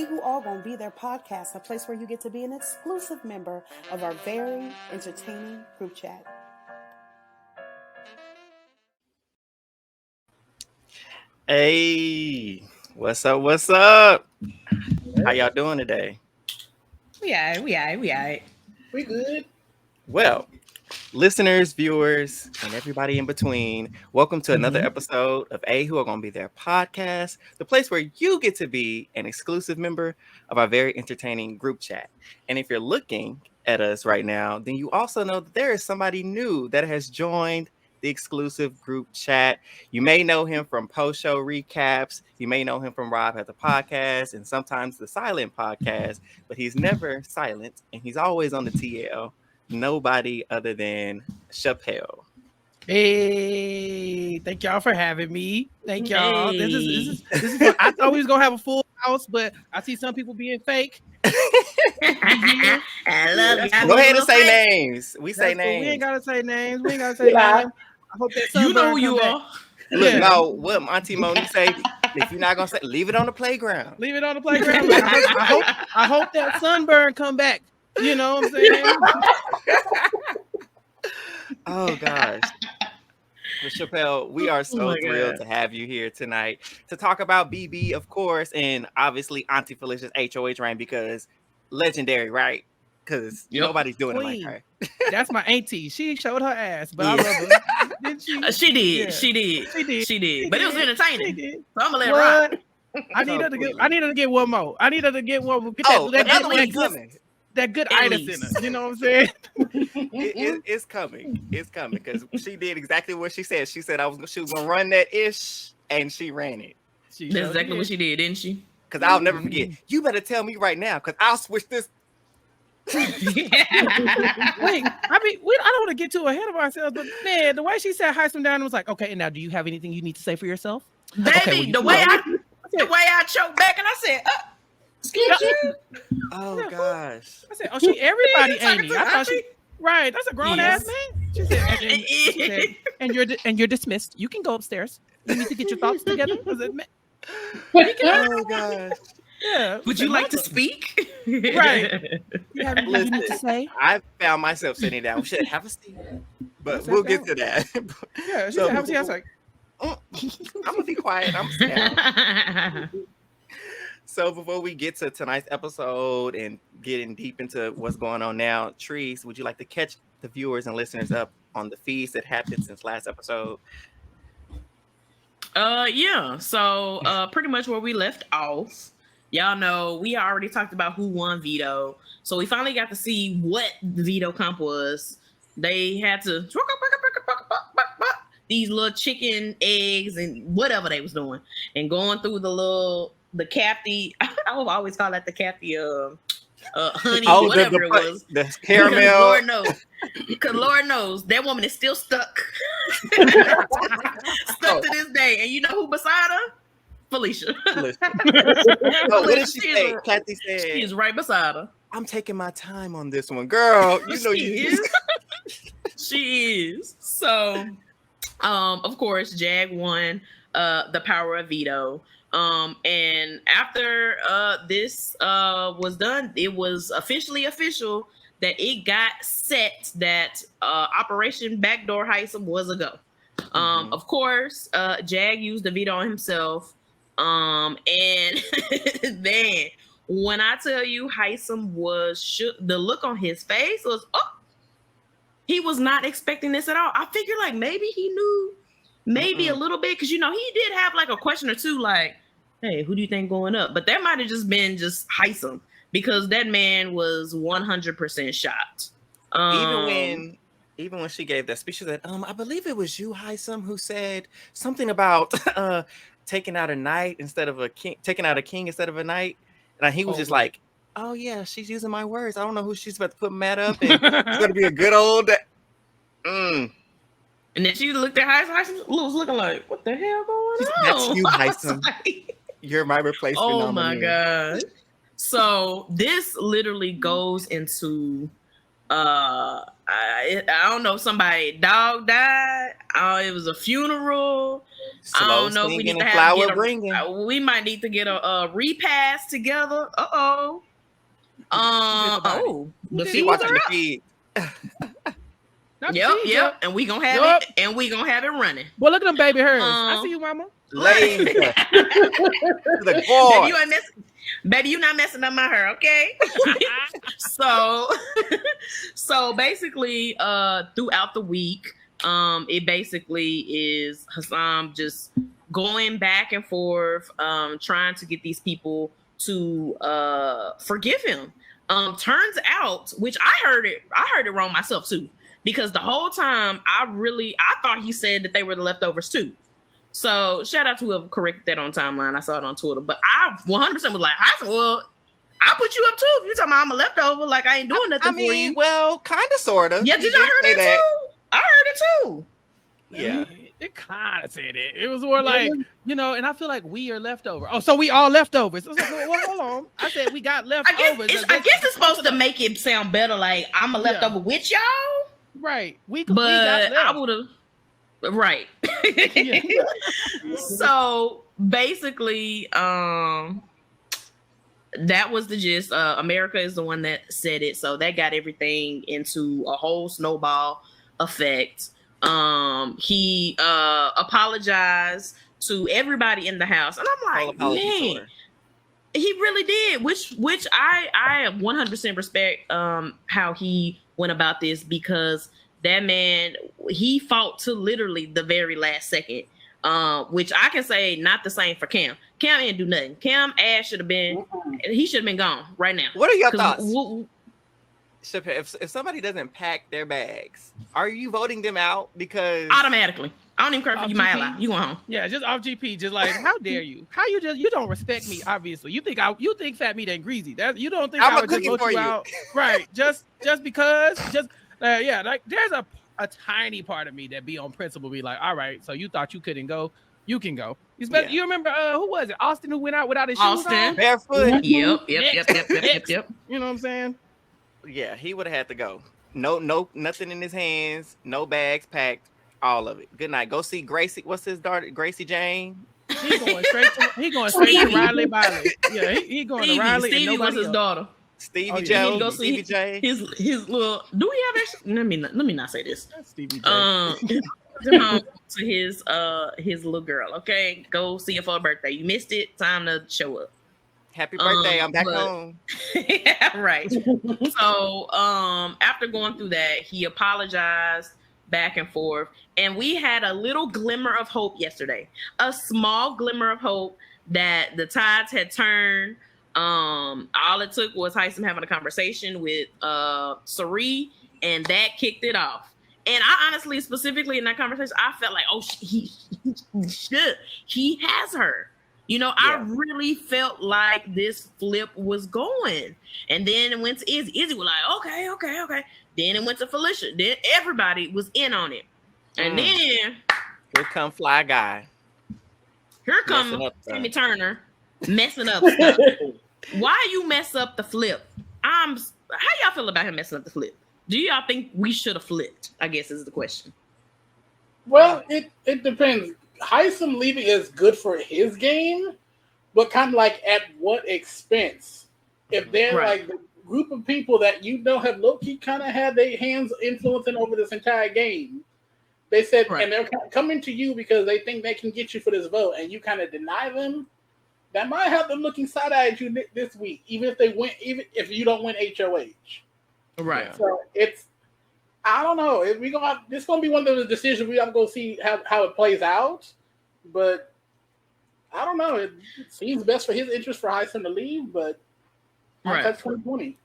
Who All Gonna Be There podcast, a place where you get to be an exclusive member of our very entertaining group chat. Hey, what's up? What's up? How y'all doing today? We alright. We good. Well, listeners, viewers, and everybody in between, welcome to another episode of Who Are Gonna Be There podcast, the place where you get to be an exclusive member of our very entertaining group chat. And if you're looking at us right now, then you also know that there is somebody new that has joined the exclusive group chat. You may know him from post-show recaps. You may know him from Rob Has a Podcast and sometimes the Silent Podcast, but he's never silent and he's always on the TL. Nobody other than Chappell. Hey, thank y'all for having me. Thank y'all. Hey. This is fun. I thought we was gonna have a full house, but I see some people being fake. I love you. Go ahead and say names. We say names. We ain't gotta say names. We ain't gotta say names. I hope that you know who you are. Look, no, what Aunty Moni say? If you're not gonna say, leave it on the playground. Leave it on the playground. I hope that sunburn come back. You know what I'm saying? Oh gosh. Well, Chappell, we are so thrilled to have you here tonight to talk about BB, of course, and obviously Aunty Felicia's HOH reign because legendary, right? Because nobody's doing it like her. That's my auntie. She showed her ass, but I love her. Didn't she? She did. Yeah. She did. But it was entertaining. So I'm gonna let what? it rock. I need her to get one more. I need her to get one more. Get another one coming. That good itis in her. You know what I'm saying? It's coming. It's coming because she did exactly what she said. She said she was gonna run that ish, and she ran it. That's exactly what she did, didn't she? Because I'll never forget. You better tell me right now, because I'll switch this. Wait, I don't want to get too ahead of ourselves, but man, the way she said Heisman down was like, okay, and now do you have anything you need to say for yourself? Baby, okay, the way I choked back and I said, excuse you. Oh gosh. I said, oh, everybody ain't. I thought she right. That's a grown ass man. She said, and you're dismissed. You can go upstairs. You need to get your thoughts together. Oh gosh. Yeah. Would you like to speak? Right. You have anything you need to say? I found myself sitting down. We should have a seat, but we'll get to that. Yeah. She said, have a seat. I was like, I'm gonna be quiet. I'm down. So before we get to tonight's episode and getting deep into what's going on now, Trees, would you like to catch the viewers and listeners up on the feeds that happened since last episode? Yeah. So pretty much where we left off. Y'all know we already talked about who won veto. So we finally got to see what the veto comp was. They had to these little chicken eggs and whatever they was doing and going through the Kathy. I will always call that the Kathy honey, whatever it was. The caramel. Lord knows. Because Lord knows that woman is still stuck. Stuck to this day. And you know who beside her? Felicia. What did she say? Kathy said she's right beside her. I'm taking my time on this one, girl. You know she is. She is. So, of course, Jag won the power of veto. And after this was done, it was officially official that it got set that Operation Backdoor Heism was a go. Of course, Jag used the veto on himself. And then when I tell you Heism was the look on his face was, he was not expecting this at all. I figured like maybe he knew maybe a little bit. Cause you know, he did have like a question or two, like, hey, who do you think going up? But that might've just been just Heism because that man was 100% shocked. Even when she gave that speech, she said, I believe it was you, Heism, who said something about taking out a knight instead of a king, taking out a king instead of a knight. And he was just like, oh yeah, she's using my words. I don't know who she's about to put mad up. And it's gonna be a good old And then she looked at Heism was looking like, what the hell going on? That's you, Heism. You're my replacement. Oh my god. So this literally goes into I don't know, somebody dog died. It was a funeral. I don't know if we need to we might need to get a repass together. The She watching the feed. Yep. And we gonna have it, and we gonna have it running. Well, look at them baby hairs. I see you, mama. Laser. The baby, you not messing up my hair, okay? So basically, throughout the week, it basically is Hassan just going back and forth, trying to get these people to forgive him. Turns out, which I heard it wrong myself too, because the whole time I thought he said that they were the leftovers too. So shout out to whoever corrected that on timeline. I saw it on Twitter, but I 100% was like, well, I put you up too. If you're talking about I'm a leftover, like I ain't doing nothing for you. Well, kind of, sort of. Yeah, did y'all hear that too? I heard it too. Yeah. It kind of said it. It was more like, and I feel like we are leftover. Oh, so we all leftovers. I was like, well, hold on. I said we got leftovers. I guess it's supposed to make it sound better, like I'm a leftover with y'all. Right. We I would have. Right. So basically, that was the gist. America is the one that said it, so that got everything into a whole snowball effect. He apologized to everybody in the house, and I'm like, man, he really did. Which I 100% respect how he went about this, because that man, he fought to literally the very last second. Which I can say not the same for Cam. Cam didn't do nothing. Cam ass should have been, he should have been gone right now. What are your thoughts? If somebody doesn't pack their bags, are you voting them out? Because automatically, I don't even care if you my ally. You going home? Yeah, just off GP. Just like, how dare you? How you don't respect me? Obviously, you think fat meat ain't greasy. That you don't think I would just vote you out, right? Just because, like there's a tiny part of me that be on principle, be like, all right, so you thought you couldn't go, you can go. You remember who was it? Austin, who went out without his shoes on? Barefoot. Yep. You know what I'm saying? Yeah, he would have had to go. No, nothing in his hands, no bags packed, all of it. Good night. Go see Gracie. What's his daughter? Gracie Jane. He going straight to Riley Biley. Yeah, he going to Riley. Stevie was his daughter. Stevie Joe. Go see Stevie J. His little. Do we have? Let me not say this. That's Stevie J. To his little girl. Okay, go see her for her birthday. You missed it. Time to show up. Happy birthday! I'm back home. Yeah, right. So, after going through that, he apologized back and forth, and we had a little glimmer of hope yesterday. A small glimmer of hope that the tides had turned. All it took was Hyson having a conversation with Sari, and that kicked it off. And I honestly, specifically in that conversation, I felt like, oh, he has her. I really felt like this flip was going. And then it went to Izzy. Izzy was like, okay. Then it went to Felicia. Then everybody was in on it. And then here come Fly Guy. Here comes Timmy Turner messing up stuff. Why you mess up the flip? How y'all feel about him messing up the flip? Do y'all think we should have flipped? I guess is the question. Well, it depends. Hyson leaving is good for his game, but kind of like at what expense? If they're like the group of people that have low-key kind of had their hands influencing over this entire game, they said, and they're coming to you because they think they can get you for this vote, and you kind of deny them, that might have them looking side-eye at you this week, even if you don't win HOH. Right. So I don't know. It's going to be one of those decisions we have to go see how it plays out. But I don't know. It seems best for his interest for Hyson to leave, but that's 2020.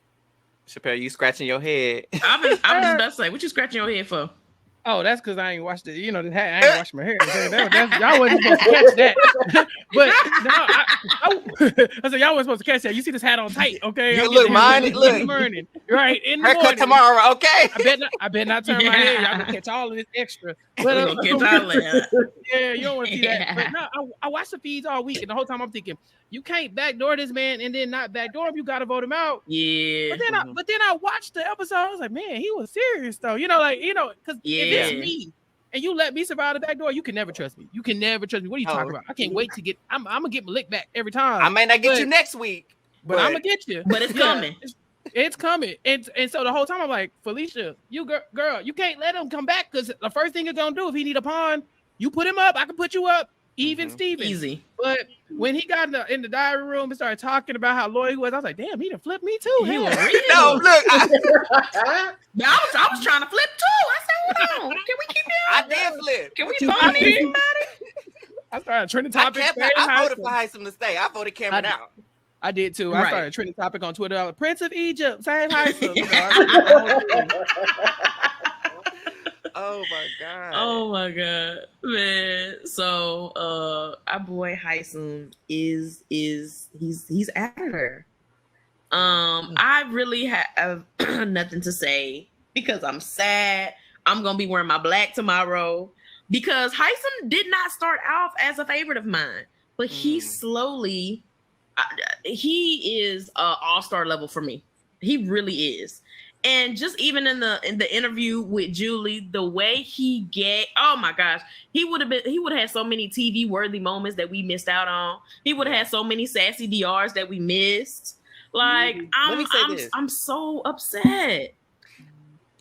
Chappell, you scratching your head. I was about to say, what you scratching your head for? Oh, that's because I ain't washed it. I ain't washed my hair. Y'all wasn't supposed to catch that. But no, I said y'all wasn't supposed to catch that. You see this hat on tight, okay? You look mine. Look, right in the haircut morning. Tomorrow, okay? I bet not turn my hair. Y'all gonna catch all of this extra. But catch all of that. Yeah, you don't want to see that. But no, I watched the feeds all week, and the whole time I'm thinking, you can't backdoor this man and then not backdoor him. You got to vote him out. Yeah. But then I watched the episode. I was like, man, he was serious though. Because if it's me, and you let me survive the back door, you can never trust me. You can never trust me. What are you talking about? I can't wait to get. I'm gonna get my lick back every time. I might not get you next week, but I'm gonna get you. But it's coming. It's coming. And so the whole time I'm like, Felicia, you girl, you can't let him come back because the first thing he's gonna do if he need a pawn, you put him up. I can put you up. Even Steven. Easy. But when he got in the diary room and started talking about how loyal he was, I was like, damn, he done flipped me too. He was real. No, look. I was trying to flip too. I said, hold on. Can we keep doing I did flip. Can we find anybody? I started trending topics. I voted for Heisem to stay. I voted Cameron out. I did too. Right. I started trending topic on Twitter. Prince of Egypt, same Heisem. Oh my god. Oh my god, man. So our boy Heisem is he's at her. I really have nothing to say because I'm sad. I'm gonna be wearing my black tomorrow because Heisem did not start off as a favorite of mine, but he slowly he is all-star level for me. He really is. And just even in the interview with Julie, the way oh my gosh, he would have had so many TV worthy moments that we missed out on. He would have had so many sassy DRs that we missed. Like, I'm so upset.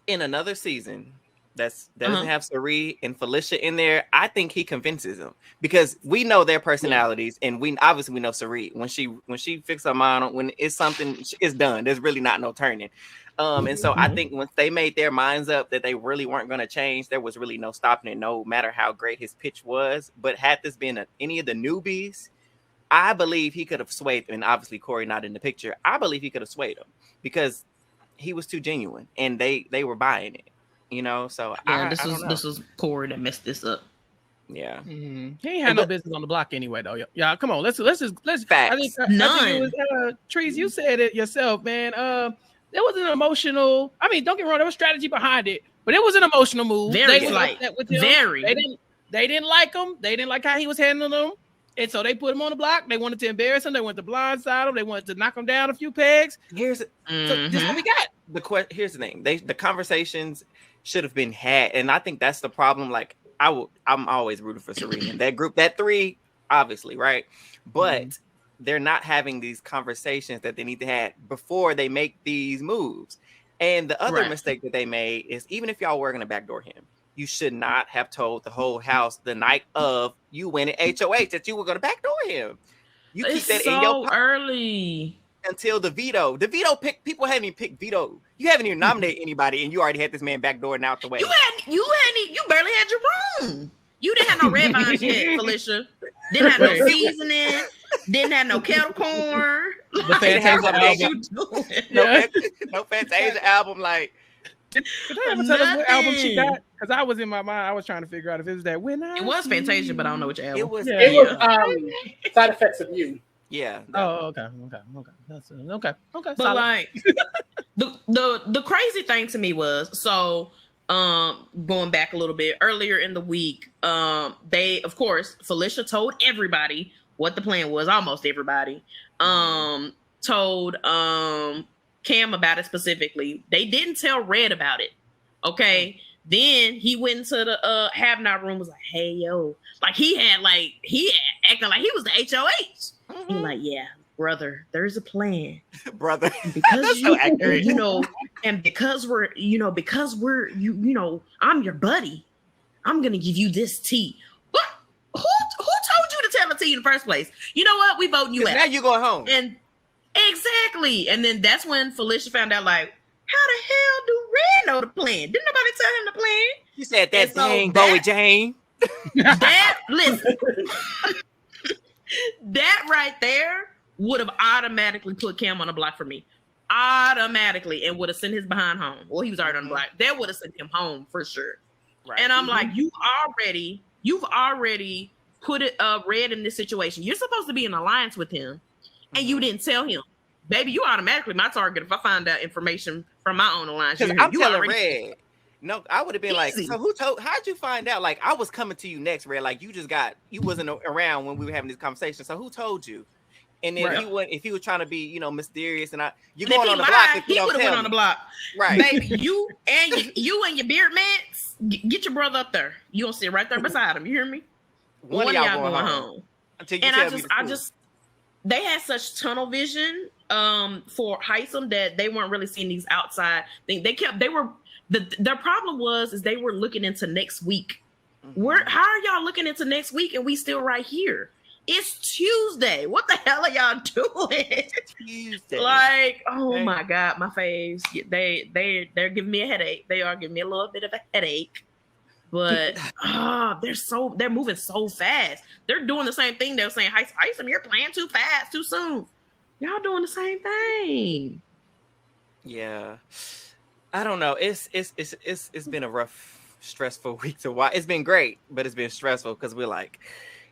In another season that doesn't have Sari and Felicia in there, I think he convinces them because we know their personalities, and we obviously know Sari when she fixes her mind on when it's something, it's done. There's really not no turning. And so I think once they made their minds up that they really weren't going to change, there was really no stopping it, no matter how great his pitch was. But had this been any of the newbies, I believe he could have swayed them. And obviously Corey not in the picture. I believe he could have swayed them because he was too genuine and they were buying it, you know? So yeah, this was Corey that messed this up. Yeah. He ain't had no business on the block anyway, though. Yeah, come on. Let's facts. I think it was Trees, you said it yourself, man. There was an emotional. I mean, don't get me wrong. There was strategy behind it, but it was an emotional move. Very slight. Very. They didn't like him. They didn't like how he was handling them, and so they put him on the block. They wanted to embarrass him. They wanted to blindside him. They wanted to knock him down a few pegs. So this is what we got. Here's the thing. The conversations should have been had, and I think that's the problem. Like I'm always rooting for Serena. That group, that three, obviously, right? But they're not having these conversations that they need to have before they make these moves. And the other mistake that they made is, even if y'all were going to backdoor him, you should not have told the whole house the night of you winning HOH that you were going to backdoor him. You keep that in your early until the veto. The veto pick, people haven't even picked veto. You haven't even nominated anybody, and you already had this man backdooring out the way. You barely had your room. You didn't have no red vines yet, Felicia. Didn't have no seasoning. Didn't have no kettle corn. The Fantasia album. No Fantasia album. Like, did I ever tell us what album she got? Because I was in my mind, I was trying to figure out if it was that when it was Fantasia, but I don't know which album. It was. Side Effects of You. Yeah. Oh, okay. That's okay. But solid. like the crazy thing to me was going back a little bit earlier in the week, they, of course, Felicia told everybody what the plan was. Almost everybody told Cam about it specifically. They didn't tell Red about it. Okay. Then he went into the have not room, was like, hey yo, like he had acting like he was the HOH. He was like, yeah, brother, there's a plan. Brother. Because so accurate. And because we're I'm your buddy, I'm gonna give you this tea. What? Who told you to tell the tea in the first place? You know what? We voting you out. Now you going home. And exactly. And then that's when Felicia found out, like, how the hell do Red know the plan? Didn't nobody tell him the plan? You said that thing, Bowie Jane. Listen. That right there would have automatically put Cam on the block for me. Automatically, and would have sent his behind home. Well, he was already on the block. That would have sent him home for sure. Right. And I'm like, you've already put it Red in this situation. You're supposed to be in alliance with him, and you didn't tell him. Baby, you automatically my target if I find out information from my own alliance. Because I'm telling Red. No, I would have been like, so how'd you find out? Like, I was coming to you next, Red. Like, you wasn't around when we were having this conversation. So who told you? And if he was trying to be, you know, mysterious and you and going on the block, he would have went on the block. Right. Baby, you and your beard mans, get your brother up there. You gonna sit right there beside him. You hear me? One of y'all going home. And I just they had such tunnel vision for Heisem that they weren't really seeing these outside things. Their problem was they were looking into next week. How are y'all looking into next week and we still right here? It's Tuesday. What the hell are y'all doing? Tuesday. Like, oh my God, my faves. They're giving me a headache. They are giving me a little bit of a headache. But they're moving so fast. They're doing the same thing. They're saying, Heisem, you're playing too fast, too soon. Y'all doing the same thing. Yeah. I don't know. It's been a rough, stressful week to watch. It's been great, but it's been stressful because we're like,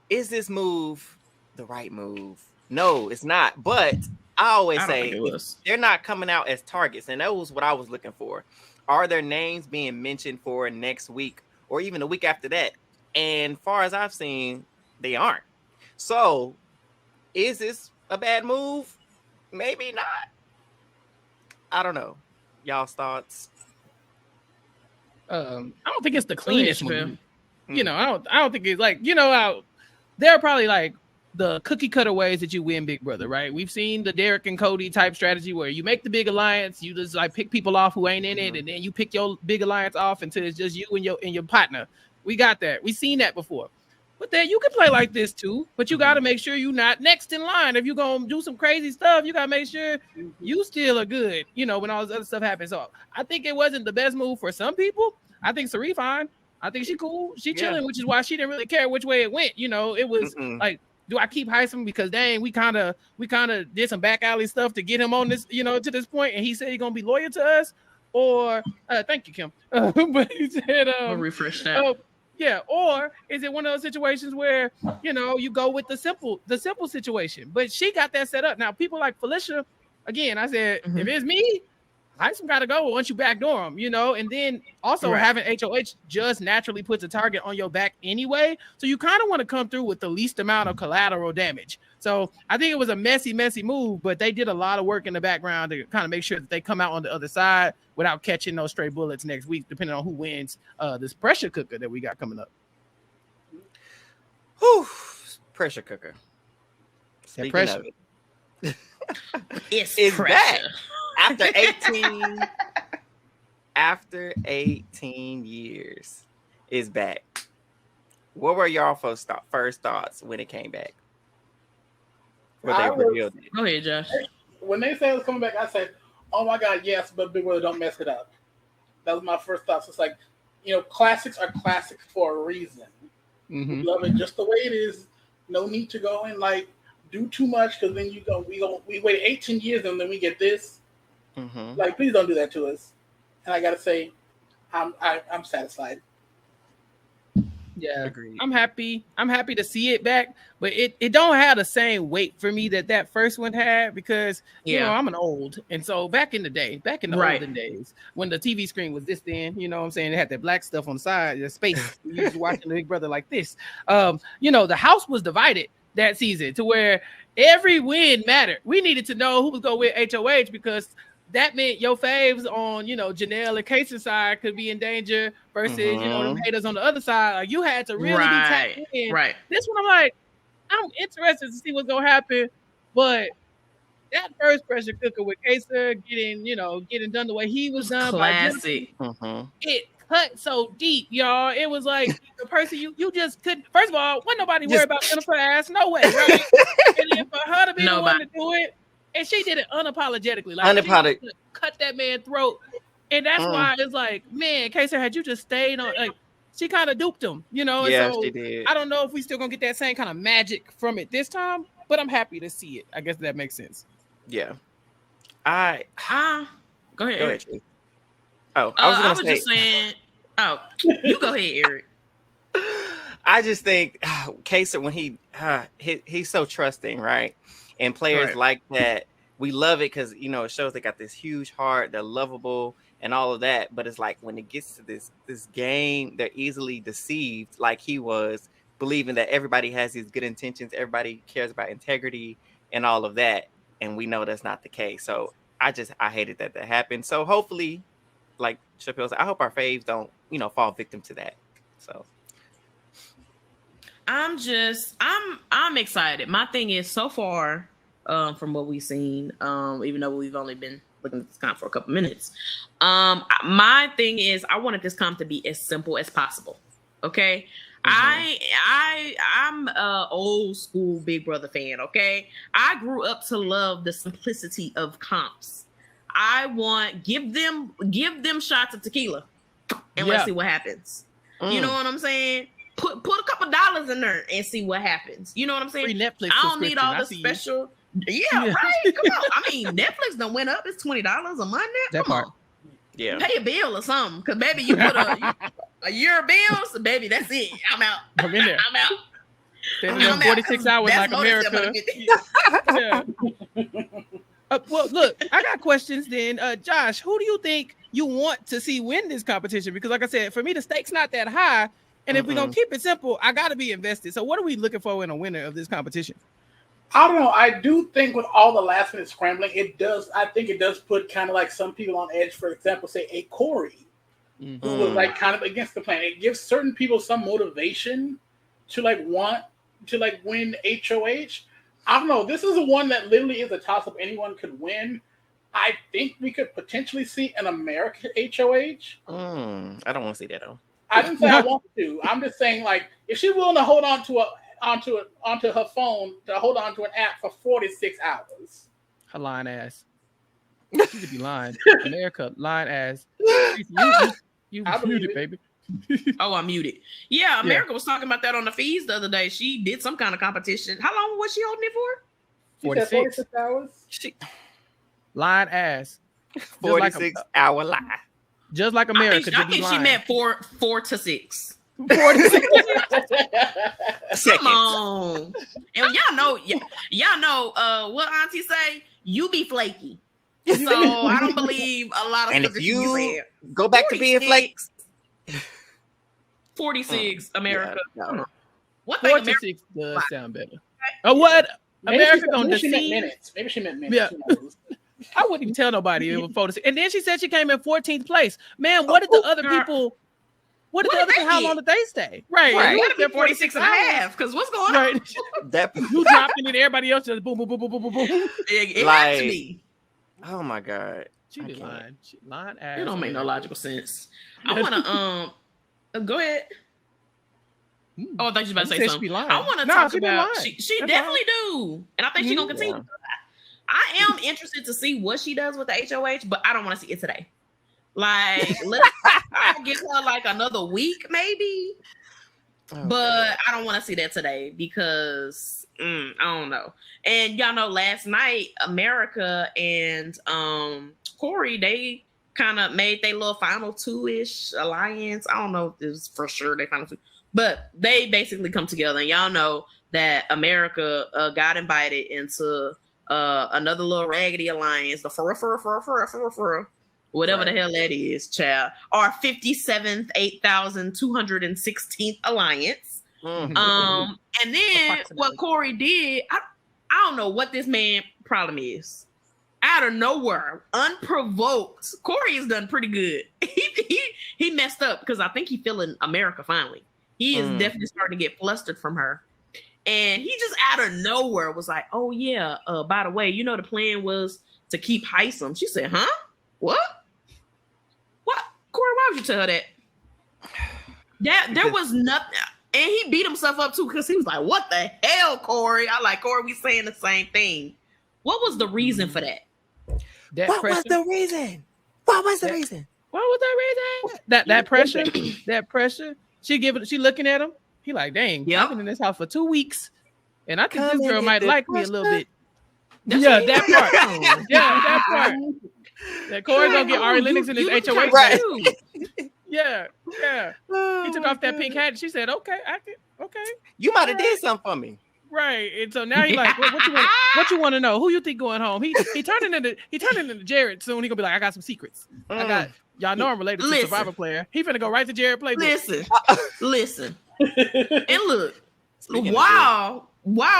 is this move the right move? No, it's not. But I always say they're not coming out as targets, and that was what I was looking for. Are their names being mentioned for next week or even the week after that? And far as I've seen, they aren't. So, is this a bad move? Maybe not. I don't know. Y'all's thoughts? I don't think it's the cleanest move. You know, I don't think it's like, you know, there are probably like the cookie cutter ways that you win Big Brother, right? We've seen the Derek and Cody type strategy where you make the big alliance, you just like pick people off who ain't in it, and then you pick your big alliance off until it's just you and your partner. We got that. We've seen that before. But then you can play like this too, but you got to make sure you're not next in line. If you're going to do some crazy stuff, you got to make sure you still are good, you know, when all this other stuff happens. So I think it wasn't the best move for some people. I think Sari fine. I think she cool. She chilling, which is why she didn't really care which way it went. You know, it was like, do I keep Heisem? Because dang, we kind of did some back alley stuff to get him on this, you know, to this point, and he said he's gonna be loyal to us. Or thank you, Kim. But he said, we'll refresh that. Yeah, or is it one of those situations where, you know, you go with the simple situation? But she got that set up. Now, people like Felicia, again, I said, if it's me, Heisem got to go once you backdoor him, you know, and then also having HOH just naturally puts a target on your back anyway. So you kind of want to come through with the least amount of collateral damage. So I think it was a messy move, but they did a lot of work in the background to kind of make sure that they come out on the other side without catching those stray bullets next week, depending on who wins this pressure cooker that we got coming up. Whew, pressure cooker. That pressure. Of it. It's pressure. Back. After 18 years is back. What were y'all first thoughts when it came back? When they revealed it? Go ahead, Josh. When they said it was coming back, I said, oh my God, yes, but Big Brother, don't mess it up. That was my first thoughts. It's like, you know, classics are classics for a reason. We love it just the way it is. No need to go and like do too much, because then we wait 18 years and then we get this. Like, please don't do that to us. And I gotta say, I'm satisfied. Yeah, agreed. I'm happy to see it back, but it don't have the same weight for me that first one had, because you know, I'm an old, and so back in the olden days when the TV screen was this thin, you know what I'm saying, it had that black stuff on the side, the space. We used to watching the Big Brother like this. You know, the house was divided that season to where every win mattered. We needed to know who was going with HOH, because that meant your faves on, you know, Janelle and Casey's side could be in danger versus, you know, them haters on the other side. Like, you had to really be tapped in. Right. This one, I'm like, I'm interested to see what's going to happen. But that first pressure cooker with Casey getting done the way he was done. Classic. It cut so deep, y'all. It was like the person you just couldn't. First of all, wasn't nobody worried about Jennifer ass. No way, right? And then for her to be the one to do it, and she did it unapologetically. Like, she cut that man's throat. And that's why it's like, man, Casey, had you just stayed on, like, she kind of duped him, you know? Yeah, and so she did. I don't know if we still gonna get that same kind of magic from it this time, but I'm happy to see it. I guess that makes sense. Yeah. Go ahead. Go ahead. Oh, I was just saying. Oh, you go ahead, Eric. I just think Casey, when he's so trusting, right? And players like that, we love it because, you know, it shows they got this huge heart, they're lovable and all of that. But it's like when it gets to this game, they're easily deceived, like he was, believing that everybody has these good intentions, everybody cares about integrity and all of that, and we know that's not the case. So I hated that happened. So hopefully, like Chappell said, I hope our faves don't, fall victim to that. So I'm excited. My thing is, so far, from what we've seen, even though we've only been looking at this comp for a couple minutes, my thing is, I wanted this comp to be as simple as possible. Okay. I'm a old school Big Brother fan. Okay. I grew up to love the simplicity of comps. I want give them shots of tequila and let's see what happens. You know what I'm saying? Put a couple dollars in there and see what happens. You know what I'm saying? Free Netflix. I don't need all the special. Yeah, right. Come on. I mean, Netflix done went up. It's $20 a month now. That part. Yeah. Pay a bill or something, because baby, you put a year of bills, baby. That's it. I'm out. I'm in there. I'm out. I'm 46 hours like America. Yeah. Well, look, I got questions then. Josh, who do you think you want to see win this competition? Because like I said, for me, the stakes not that high. And if we're going to keep it simple, I got to be invested. So what are we looking for in a winner of this competition? I don't know. I do think with all the last minute scrambling, I think it does put kind of like some people on edge. For example, say a Corey, who was like kind of against the plan. It gives certain people some motivation to like want to like win HOH. I don't know. This is one that literally is a toss up. Anyone could win. I think we could potentially see an American HOH. I don't want to see that though. I didn't say I want to. I'm just saying, like, if she's willing to hold on to onto her phone to hold on to an app for 46 hours. Her lying ass. She could be lying. America, lying ass. You muted, baby. Oh, I'm muted. Yeah, America was talking about that on the feeds the other day. She did some kind of competition. How long was she holding it for? 46 hours. Lying ass. 46-hour lie. Just like America. I think she meant 4 to 6. 4 to 6. Come on. And y'all know what Auntie say? You be flaky. So I don't believe a lot of and stuff if that you go back to being flakes. 46, America. Yeah, no. What 4 to 6 does sound better. What? America gonna deceive? Maybe she meant minutes. Yeah. I wouldn't even tell nobody it was 4 to 6. And then she said she came in 14th place. Man, what did the other people? What did the other people? How long did they stay? Right. It would have been 46 and a half. Because what's going on? That you dropping it, everybody else just boom, boom, boom, boom, boom, boom, boom. It had to be. Oh my God. She be lying. She lying ass. It don't make no logical sense. I want to go ahead. Oh, I thought you were about to say something. I want to talk about. She definitely do, and I think she's gonna continue. Yeah. I am interested to see what she does with the HOH, but I don't want to see it today. Like, let's give her like another week, maybe. Okay. But I don't want to see that today because I don't know. And y'all know, last night America and Corey, they kind of made their little final 2-ish alliance. I don't know if this is for sure they final 2, but they basically come together. And y'all know that America got invited into another little raggedy alliance, the whatever the hell that is, child. Our 57th, 8,216th alliance. And then what Corey did, I don't know what this man problem is. Out of nowhere, unprovoked, Corey has done pretty good. He messed up because I think he's feeling America finally. He is definitely starting to get flustered from her. And he just out of nowhere was like, oh yeah, by the way, you know the plan was to keep Heisem. She said, huh? What? Corey, why would you tell her that? There was nothing. And he beat himself up too because he was like, what the hell, Corey? I like, Corey, we saying the same thing. What was the reason for that? What was the reason? What was the reason? That pressure. That pressure. She looking at him. He like, dang, I've been in this house for 2 weeks. And I think this girl might like me a little bit. That part. That part. That Corey gonna get Ari Lennox in his HOH. Right. Yeah. He took off that pink hat. She said, okay. You might have did something for me. Right. And so now he's like, what you want to know? Who you think going home? He turning into Jared soon. He gonna be like, I got some secrets. Y'all know I'm related to Survivor player. He finna go right to Jared playbook. Listen. And look, while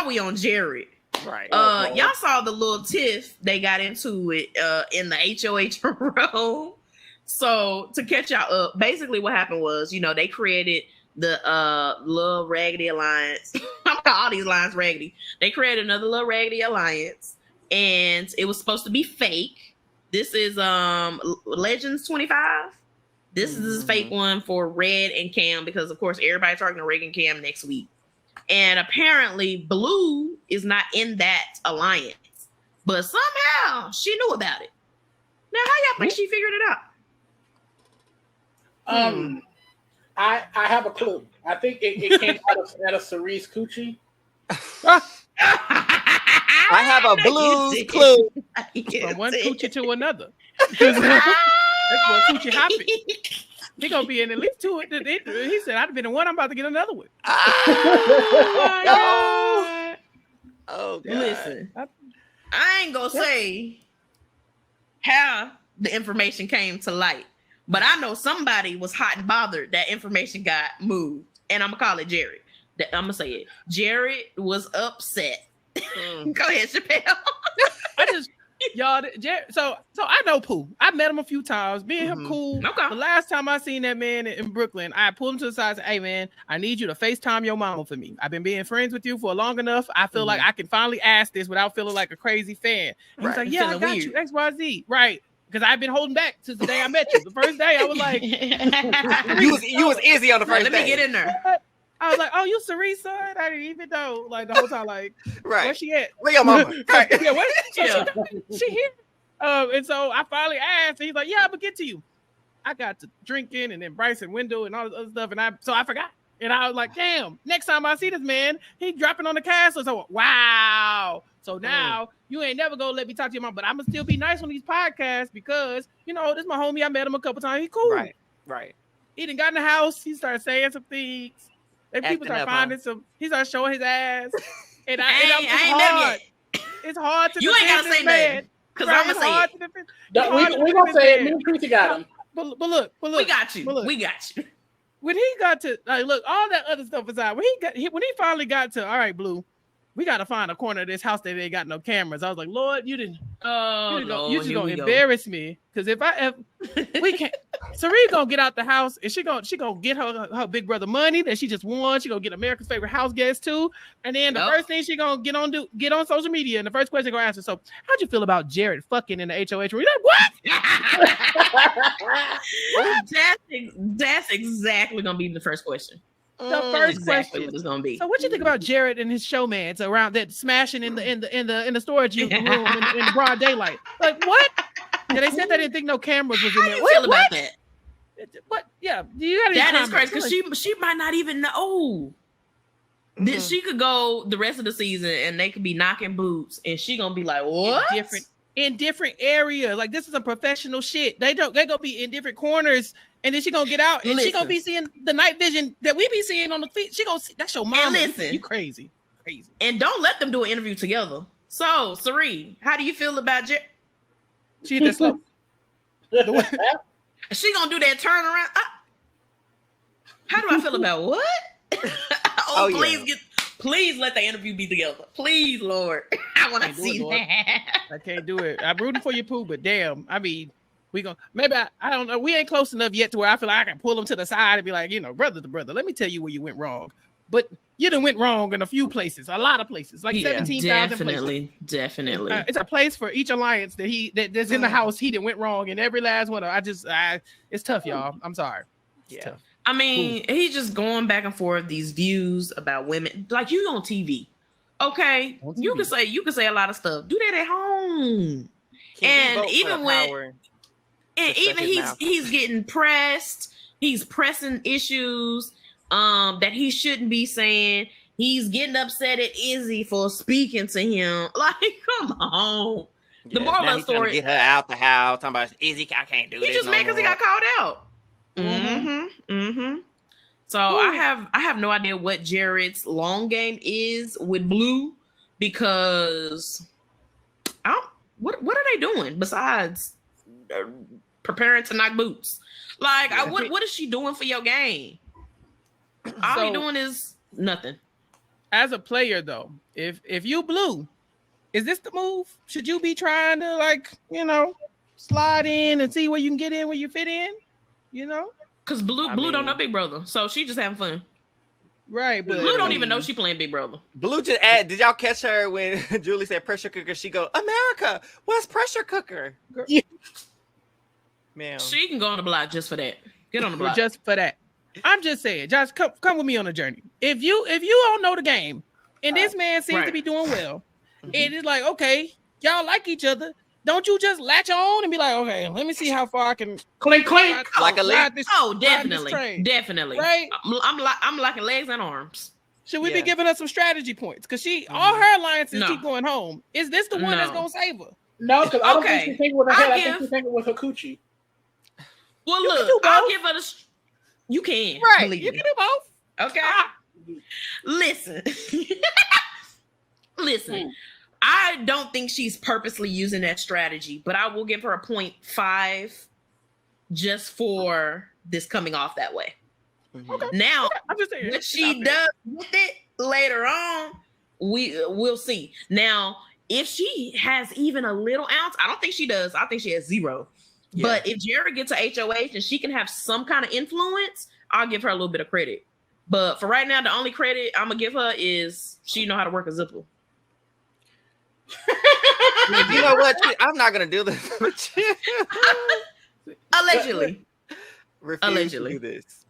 we on Jared, Right. Y'all saw the little tiff they got into it in the HOH room. So to catch y'all up, basically what happened was, they created the Little Raggedy Alliance. I'm calling all these lines raggedy. They created another Little Raggedy Alliance, and it was supposed to be fake. This is Legends 25. This is a fake one for Red and Cam, because of course everybody's talking to Red and Cam next week. And apparently Blue is not in that alliance, but somehow she knew about it. Now, how y'all think she figured it out? I have a clue. I think it came out of Cerise Coochie. I have a blues clue. From one coochie to another. That's what coochie hopping. He gonna be in at least two. He said, "I've been in one. I'm about to get another one." Oh, God. Listen, I ain't gonna say how the information came to light, but I know somebody was hot and bothered that information got moved, and I'm gonna call it Jared. I'm gonna say it. Jared was upset. Go ahead, Chappell. So I know Pooh. I met him a few times. Me and him cool. Okay. The last time I seen that man in Brooklyn, I pulled him to the side and said, "Hey man, I need you to FaceTime your mama for me. I've been being friends with you for long enough. I feel like I can finally ask this without feeling like a crazy fan." And he's like, "Yeah, I got you, XYZ." Right. Because I've been holding back since the day I met you. The first day I was like, you was easy on the first day. Let me get in there. I was like, "Oh, you Cerise son?" I didn't even know. Like the whole time, like, where's she at? Where your mama? Right. Yeah, she here. And so I finally asked, and he's like, "Yeah, I'm gonna get to you." I got to drinking, and then Bryson window and all this other stuff, and I forgot. And I was like, "Damn! Next time I see this man, he dropping on the castle." So wow. So now you ain't never gonna let me talk to your mom, but I'm gonna still be nice on these podcasts because this is my homie. I met him a couple times. He cool. Right. He done got in the house. He started saying some things. And people start finding some. He started showing his ass, and it's hard to. You ain't gotta say nothing because I'm gonna say it. We gonna say it. Me and Preeti got him. But look, we got you. We got you. When he got to look, all that other stuff aside, when he finally got to, all right, Blue, we got to find a corner of this house that ain't got no cameras. I was like, Lord, you just gonna embarrass me, because if we can't, Cerise gonna get out the house and she gonna get her big brother money that she just won. She gonna get America's Favorite House Guest too, and then the first thing she gonna get on social media, and the first question gonna ask her, "So how'd you feel about Jared fucking in the HOH room?" You're like, what? That's exactly gonna be the first question. The first exactly question what it's gonna be. So, what you think about Jared and his showmans around that smashing in the storage room in broad daylight? Like what? Yeah, they said they didn't think no cameras was in there. How do you feel about that? What? Yeah, you got that is crazy because she might not even know. She could go the rest of the season and they could be knocking boots and she gonna be like, what? In different areas. Like this is a professional shit. They gonna be in different corners. And then she gonna get out and she gonna be seeing the night vision that we be seeing on the feed. She gonna see that's your mama. Listen, you crazy. And don't let them do an interview together. So, Sari, how do you feel about she just slow? She gonna do that turnaround. How do I feel about what? Please let the interview be together. Please, Lord. I want to see that. I can't do it. I'm rooting for you, Pooh, but damn, I mean. We gonna maybe I don't know. We ain't close enough yet to where I feel like I can pull them to the side and be like, brother to brother. Let me tell you where you went wrong. But you done went wrong in a few places, a lot of places, like 17,000 places. Definitely. It's a place for each alliance that's in the house. He done went wrong in every last one. It's tough, y'all. I'm sorry. It's tough. I mean, he's just going back and forth these views about women. Like you on TV, okay? You can say a lot of stuff. Do that at home, and even when. And even he's getting pressed. He's pressing issues that he shouldn't be saying. He's getting upset at Izzy for speaking to him. Like, come on. The moral of the story. Get her out the house. Talking about Izzy, I can't do this. He just mad because he got called out. So I have no idea what Jared's long game is with Blue, because what are they doing besides preparing to knock boots? Like, what is she doing for your game? All you doing is nothing. As a player, though, if you Blue Is this the move? Should you be trying to like, slide in and see where you can get in, where you fit in? Because Blue don't know Big Brother, so she just having fun. Right, but Blue don't even know she playing Big Brother. Blue just add. Did y'all catch her when Julie said pressure cooker? She go, America, what's pressure cooker? Yeah. Man, she can go on the block just for that. Get on the block just for that. I'm just saying, Josh, come with me on a journey. If you don't know the game, and this man seems to be doing well, it is like, okay, y'all like each other. Don't you just latch on and be like, okay, let me see how far I can clink. Like a leg. Definitely. Right? I'm liking legs and arms. Should we be giving her some strategy points? Because all her alliances keep going home. Is this the one that's gonna save her? No, because I don't think she's thinking with her head. I think she's thinking with her coochie. Well, look, I'll give her the. You can. Right. You can do both. Okay. Listen. I don't think she's purposely using that strategy, but I will give her a 0.5 just for this coming off that way. Okay. Now, I'm just saying, what she does with it later on, we'll see. Now, if she has even a little ounce, I don't think she does. I think she has 0. Yeah. But if Jared gets to HOH and she can have some kind of influence, I'll give her a little bit of credit. But for right now, the only credit I'm gonna give her is she know how to work a zipper. You know what? I'm not gonna do this with you. Allegedly. Refuse to do this.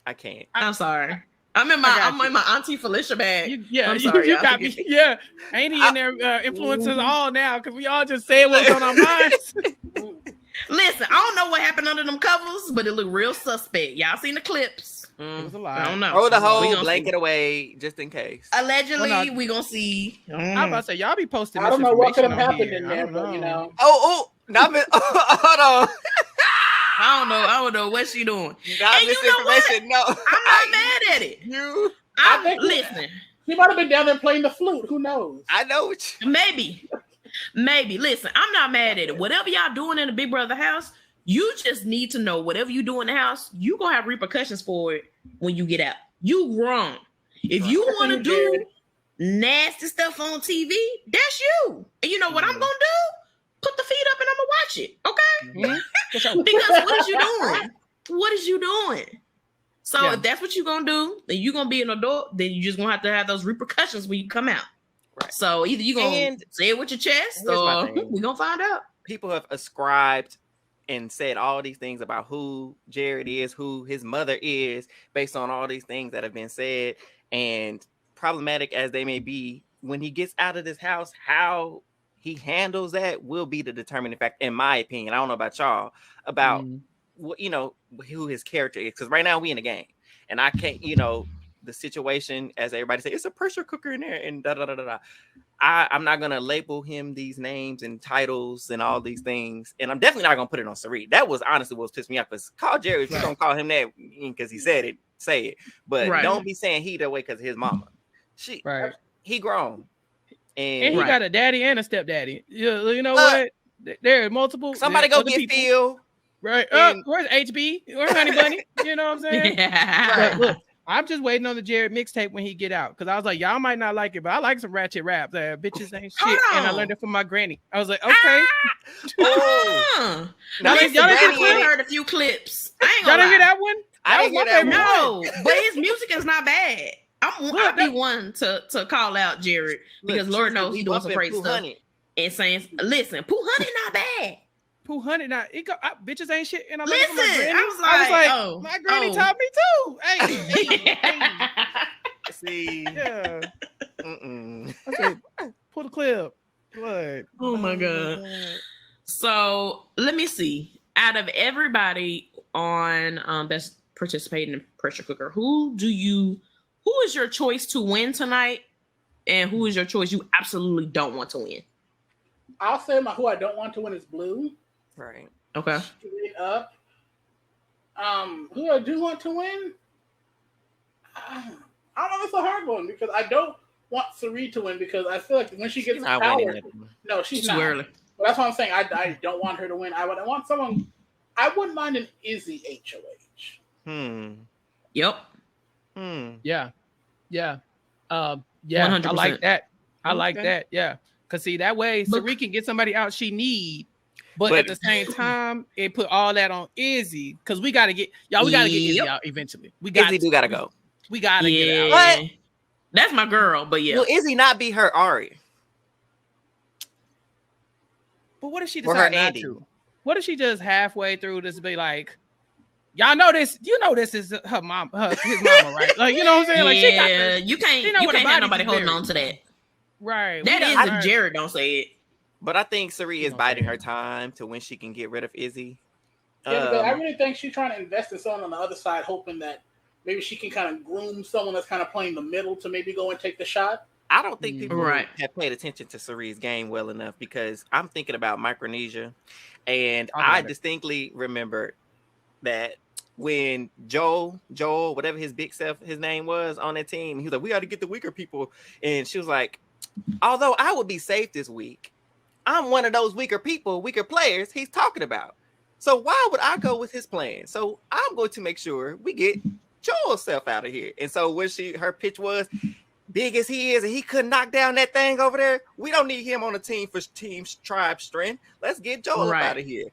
I can't. I'm sorry. I'm in my Aunty Felicia bag. I'm sorry, you got me. Yeah, ain't he in there influences all now because we all just say what's on our minds. Listen, I don't know what happened under them covers, but it looked real suspect. Y'all seen the clips? It was a lie. I don't know. Throw the whole blanket away just in case. Allegedly, we gonna see. I'm about to say y'all be posting. I don't know what could have happened here. in there, but hold on. I don't know what she doing. And you know what? No, I'm not mad at it. Listen. She might have been down there playing the flute. Who knows? I know. Maybe. Listen, I'm not mad at it. Whatever y'all doing in the Big Brother house, you just need to know whatever you do in the house, you gonna have repercussions for it when you get out. You wrong. If you want to do nasty stuff on TV, that's you. And you know what I'm gonna do? Put the feet up and I'm gonna watch it. Okay? Because what is you doing? So if that's what you're gonna do, then you're gonna be an adult, then you just gonna have those repercussions when you come out. Right. So either you're gonna say it with your chest or we're gonna find out. People have ascribed and said all these things about who Jared is, who his mother is, based on all these things that have been said. And problematic as they may be, when he gets out of this house, how he handles that will be the determining factor, in my opinion. I don't know about y'all, about what, who his character is. Because right now we in a game. And I can't, the situation, as everybody say, it's a pressure cooker in there and da-da-da-da-da. I'm not going to label him these names and titles and all these things. And I'm definitely not going to put it on Sarit. That was honestly what pissed me off. Because call Jerry, if you don't call him that because he said it, say it. But don't be saying he that way because of his mama. He grown. And he got a daddy and a stepdaddy. You know what? There are multiple. Somebody go get Phil. Right. Where's HB? Where's Honey Bunny? You know what I'm saying? But look, I'm just waiting on the Jared mixtape when he get out. Because I was like, y'all might not like it, but I like some ratchet rap. Bitches ain't shit. And I learned it from my granny. I was like, okay. Now y'all heard a few clips. I ain't gonna y'all didn't hear that one? I didn't hear that one. No, but his music is not bad. I'll be one to call out Jared because Lord knows he's doing some great stuff. And saying, listen, Pooh Honey not bad. Pooh Honey not. Bitches ain't shit. And I listen, my granny. I was like, my granny taught me too. Hey. See. Yeah. I said, pull the clip. What? Oh my God. So let me see. Out of everybody on that's participating in Pressure Cooker, who is your choice to win tonight? And who is your choice you absolutely don't want to win? I'll say who I don't want to win is Blue. Right. Okay. Straight up. Who I do want to win? I don't know. It's a hard one because I don't want Sarit to win because I feel like when she gets power, no, she's not. Early. But that's what I'm saying. I don't want her to win. I want someone. I wouldn't mind an Izzy HOH. Yep. Yeah. 100%. I like that. I like that. Yeah. Cause see that way, Sari can get somebody out she need, but at the same time, it put all that on Izzy. Cause we gotta get Izzy out eventually. Izzy gotta go. We gotta get out. But that's my girl. But yeah, will Izzy not be her Ari? But what if she decide not to? What if she just halfway through this be like, y'all know this? You know this is her mom, his mama, right? Like you know what I'm saying? Like she got this, you can't have nobody holding on to that. Right. That is if Jared don't say it. But I think Sari is biding her time to when she can get rid of Izzy. Yeah, because I really think she's trying to invest in someone on the other side, hoping that maybe she can kind of groom someone that's kind of playing the middle to maybe go and take the shot. I don't think people have paid attention to Sari's game well enough because I'm thinking about Micronesia, and I distinctly remember that when Joel, whatever his big self, his name was on that team, he was like, "We got to get the weaker people," and she was like, "Although I would be safe this week, I'm one of those weaker players he's talking about. So why would I go with his plan? So I'm going to make sure we get Joel's self out of here." And so what her pitch was, big as he is, and he couldn't knock down that thing over there. We don't need him on the team for team's tribe strength. Let's get Joel out of here.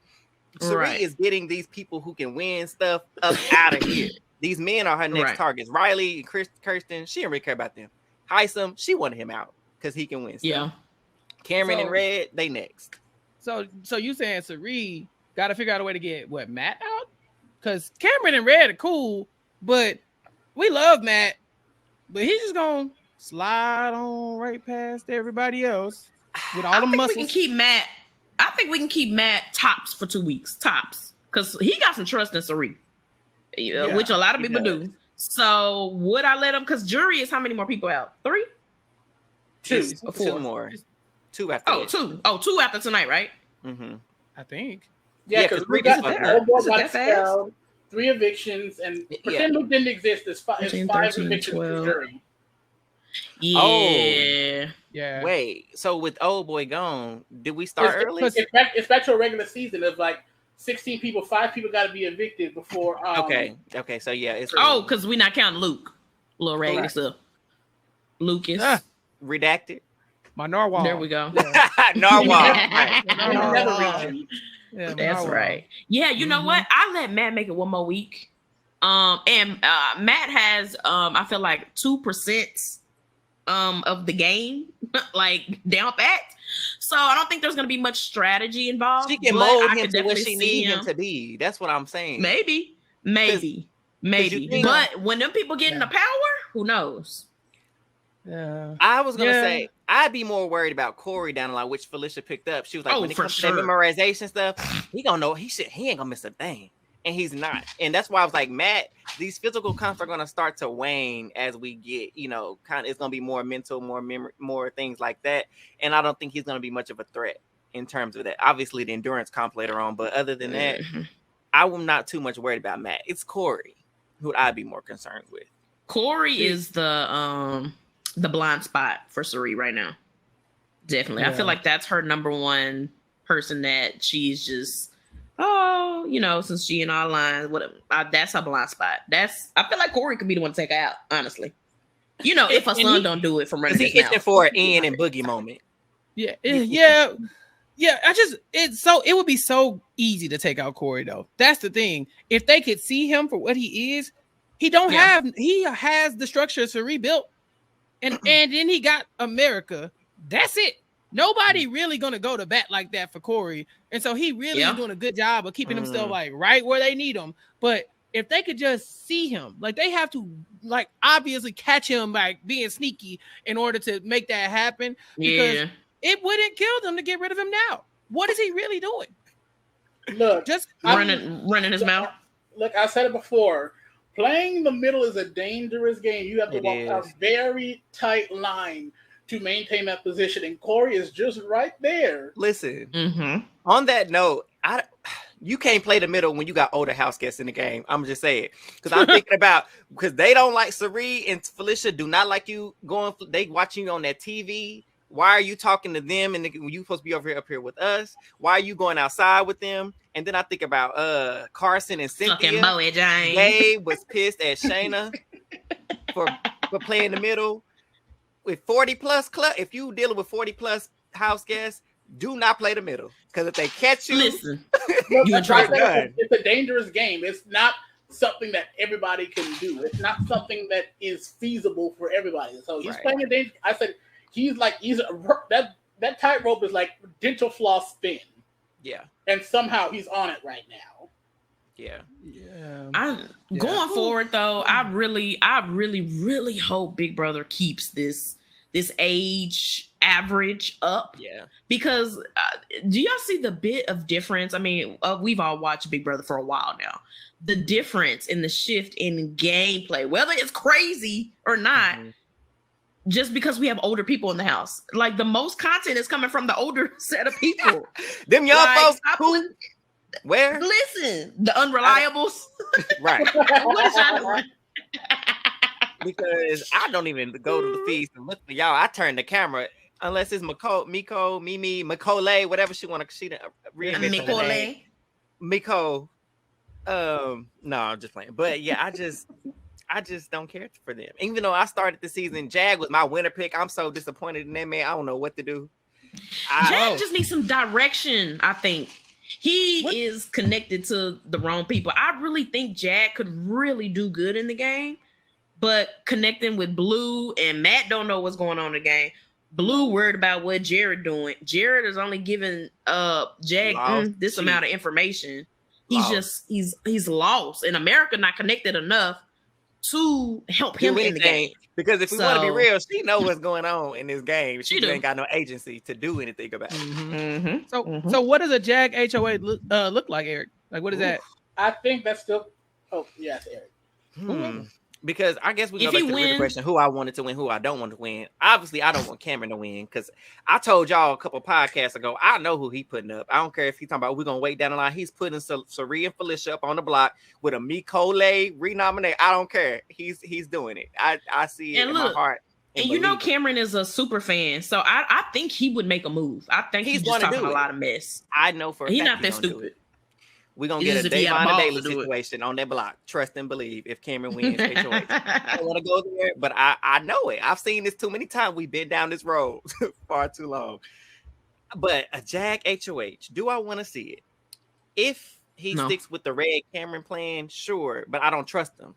Sari is getting these people who can win stuff up out of here. These men are her next targets. Riley and Kirsten, she didn't really care about them. Heisem, she wanted him out because he can win stuff. Yeah. Cameron and Red, they next. So you saying Sari got to figure out a way to get Matt out? Because Cameron and Red are cool, but we love Matt, but he's just gonna slide on right past everybody else with all the muscles. We can keep Matt. I think we can keep Matt tops for 2 weeks, tops, because he got some trust in Sari, which a lot of people do. So would I let him? Because jury is how many more people out? 3, 2, 2 more. 2 after. Two after tonight, right? Mm-hmm. I think. Yeah, because we got 3 evictions, and pretend Luke didn't exist. There's 5 evictions for jury. Yeah. Wait. So with old boy gone, did we start early? It's back to a regular season of like 16 people. 5 people got to be evicted before. Okay. So yeah, it's because we're not counting Luke. Little raggedy stuff. Lucas redacted. My narwhal. There we go. Narwhal. Yeah, that's right. Yeah, you know what? I let Matt make it 1 more week. And Matt has I feel like 2% of the game like down pat. So I don't think there's gonna be much strategy involved. She can mold him to what she needs him to be. That's what I'm saying. Maybe. But when them people get in the power, who knows? Yeah. I was gonna say I'd be more worried about Corey down the line, which Felicia picked up. She was like, when it comes to that memorization stuff, he gonna know he ain't gonna miss a thing. And he's not. And that's why I was like, Matt, these physical comps are gonna start to wane as we get, kind of it's gonna be more mental, more memory, more things like that. And I don't think he's gonna be much of a threat in terms of that. Obviously the endurance comp later on, but other than that, I'm not too much worried about Matt. It's Corey who I'd be more concerned with. Corey is the blind spot for Sari right now. Definitely. I feel like that's her number one person that she's just, since she in our lines, that's her blind spot. I feel like Corey could be the one to take her out, honestly. If her son don't do it from running his mouth. For an Ian and Boogie moment. Yeah. It would be so easy to take out Corey though. That's the thing. If they could see him for what he is, he has the structure Sari built. And then he got America. That's it. Nobody really gonna go to bat like that for Corey. And so he really is doing a good job of keeping himself like right where they need him. But if they could just see him, like they have to like obviously catch him like being sneaky in order to make that happen. Because it wouldn't kill them to get rid of him now. What is he really doing? Look, just running his mouth. Look, I said it before. Playing the middle is a dangerous game. You have to walk a very tight line to maintain that position, and Corey is just right there. Listen, on that note, you can't play the middle when you got older house guests in the game. I'm just saying, because I'm thinking about, because they don't like Sari and Felicia do not like you going. They watching you on that TV. Why are you talking to them? And when you supposed to be up here with us? Why are you going outside with them? And then I think about Carson and Cynthia. Gabe was pissed at Shayna for playing the middle with 40 plus club. If you dealing with 40 plus house guests, do not play the middle. Because if they catch you, listen, you in trouble. it's a dangerous game. It's not something that everybody can do. It's not something that is feasible for everybody. So he's playing a danger. I said that tightrope is like dental floss spin. Yeah. And somehow he's on it right now. Yeah. Going forward though, I really hope Big Brother keeps this age average up. Yeah. Because do y'all see the bit of difference? I mean, we've all watched Big Brother for a while now. The difference in the shift in gameplay, whether it's crazy or not, just because we have older people in the house. Like the most content is coming from the older set of people. Them young folks who? Where? Listen, the unreliables. Right. What is y'all doing? Because I don't even go to the feeds and look for y'all. I turn the camera unless it's Miko, Mimi, Mikole, whatever she want to. She reinvent her name. Miko. No, I'm just playing. But yeah, I just don't care for them. Even though I started the season, Jag was my winner pick. I'm so disappointed in that man. I don't know what to do. Jag just needs some direction, I think. He is connected to the wrong people. I really think Jag could really do good in the game, but connecting with Blue and Matt don't know what's going on in the game. Blue worried about what Jared doing. Jared is only giving Jag this amount of information. He's lost. And America not connected enough to help him in the game. Because if we want to be real, she knows what's going on in this game. She ain't got no agency to do anything about it. So what does a Jag HOA look like, Eric? Like, what is that? I think that's still. Oh, yes, Eric. Because I guess we go back to the real question: who I wanted to win, who I don't want to win. Obviously, I don't want Cameron to win because I told y'all a couple podcasts ago. I know who he putting up. I don't care if he's talking about we're gonna wait down the line. He's putting Sari and Felicia up on the block with a Mikole renominate. I don't care. He's doing it. I see it in my heart. And you know Cameron is a super fan, so I think he would make a move. I think he's just talking a lot of mess. I know for a fact he's not that stupid. We're going to get a Davon Daily situation on that block. Trust and believe if Cameron wins HOH. I don't want to go there, but I know it. I've seen this too many times. We've been down this road far too long. But a Jag HOH, do I want to see it? If he sticks with the red Cameron plan, sure, but I don't trust him.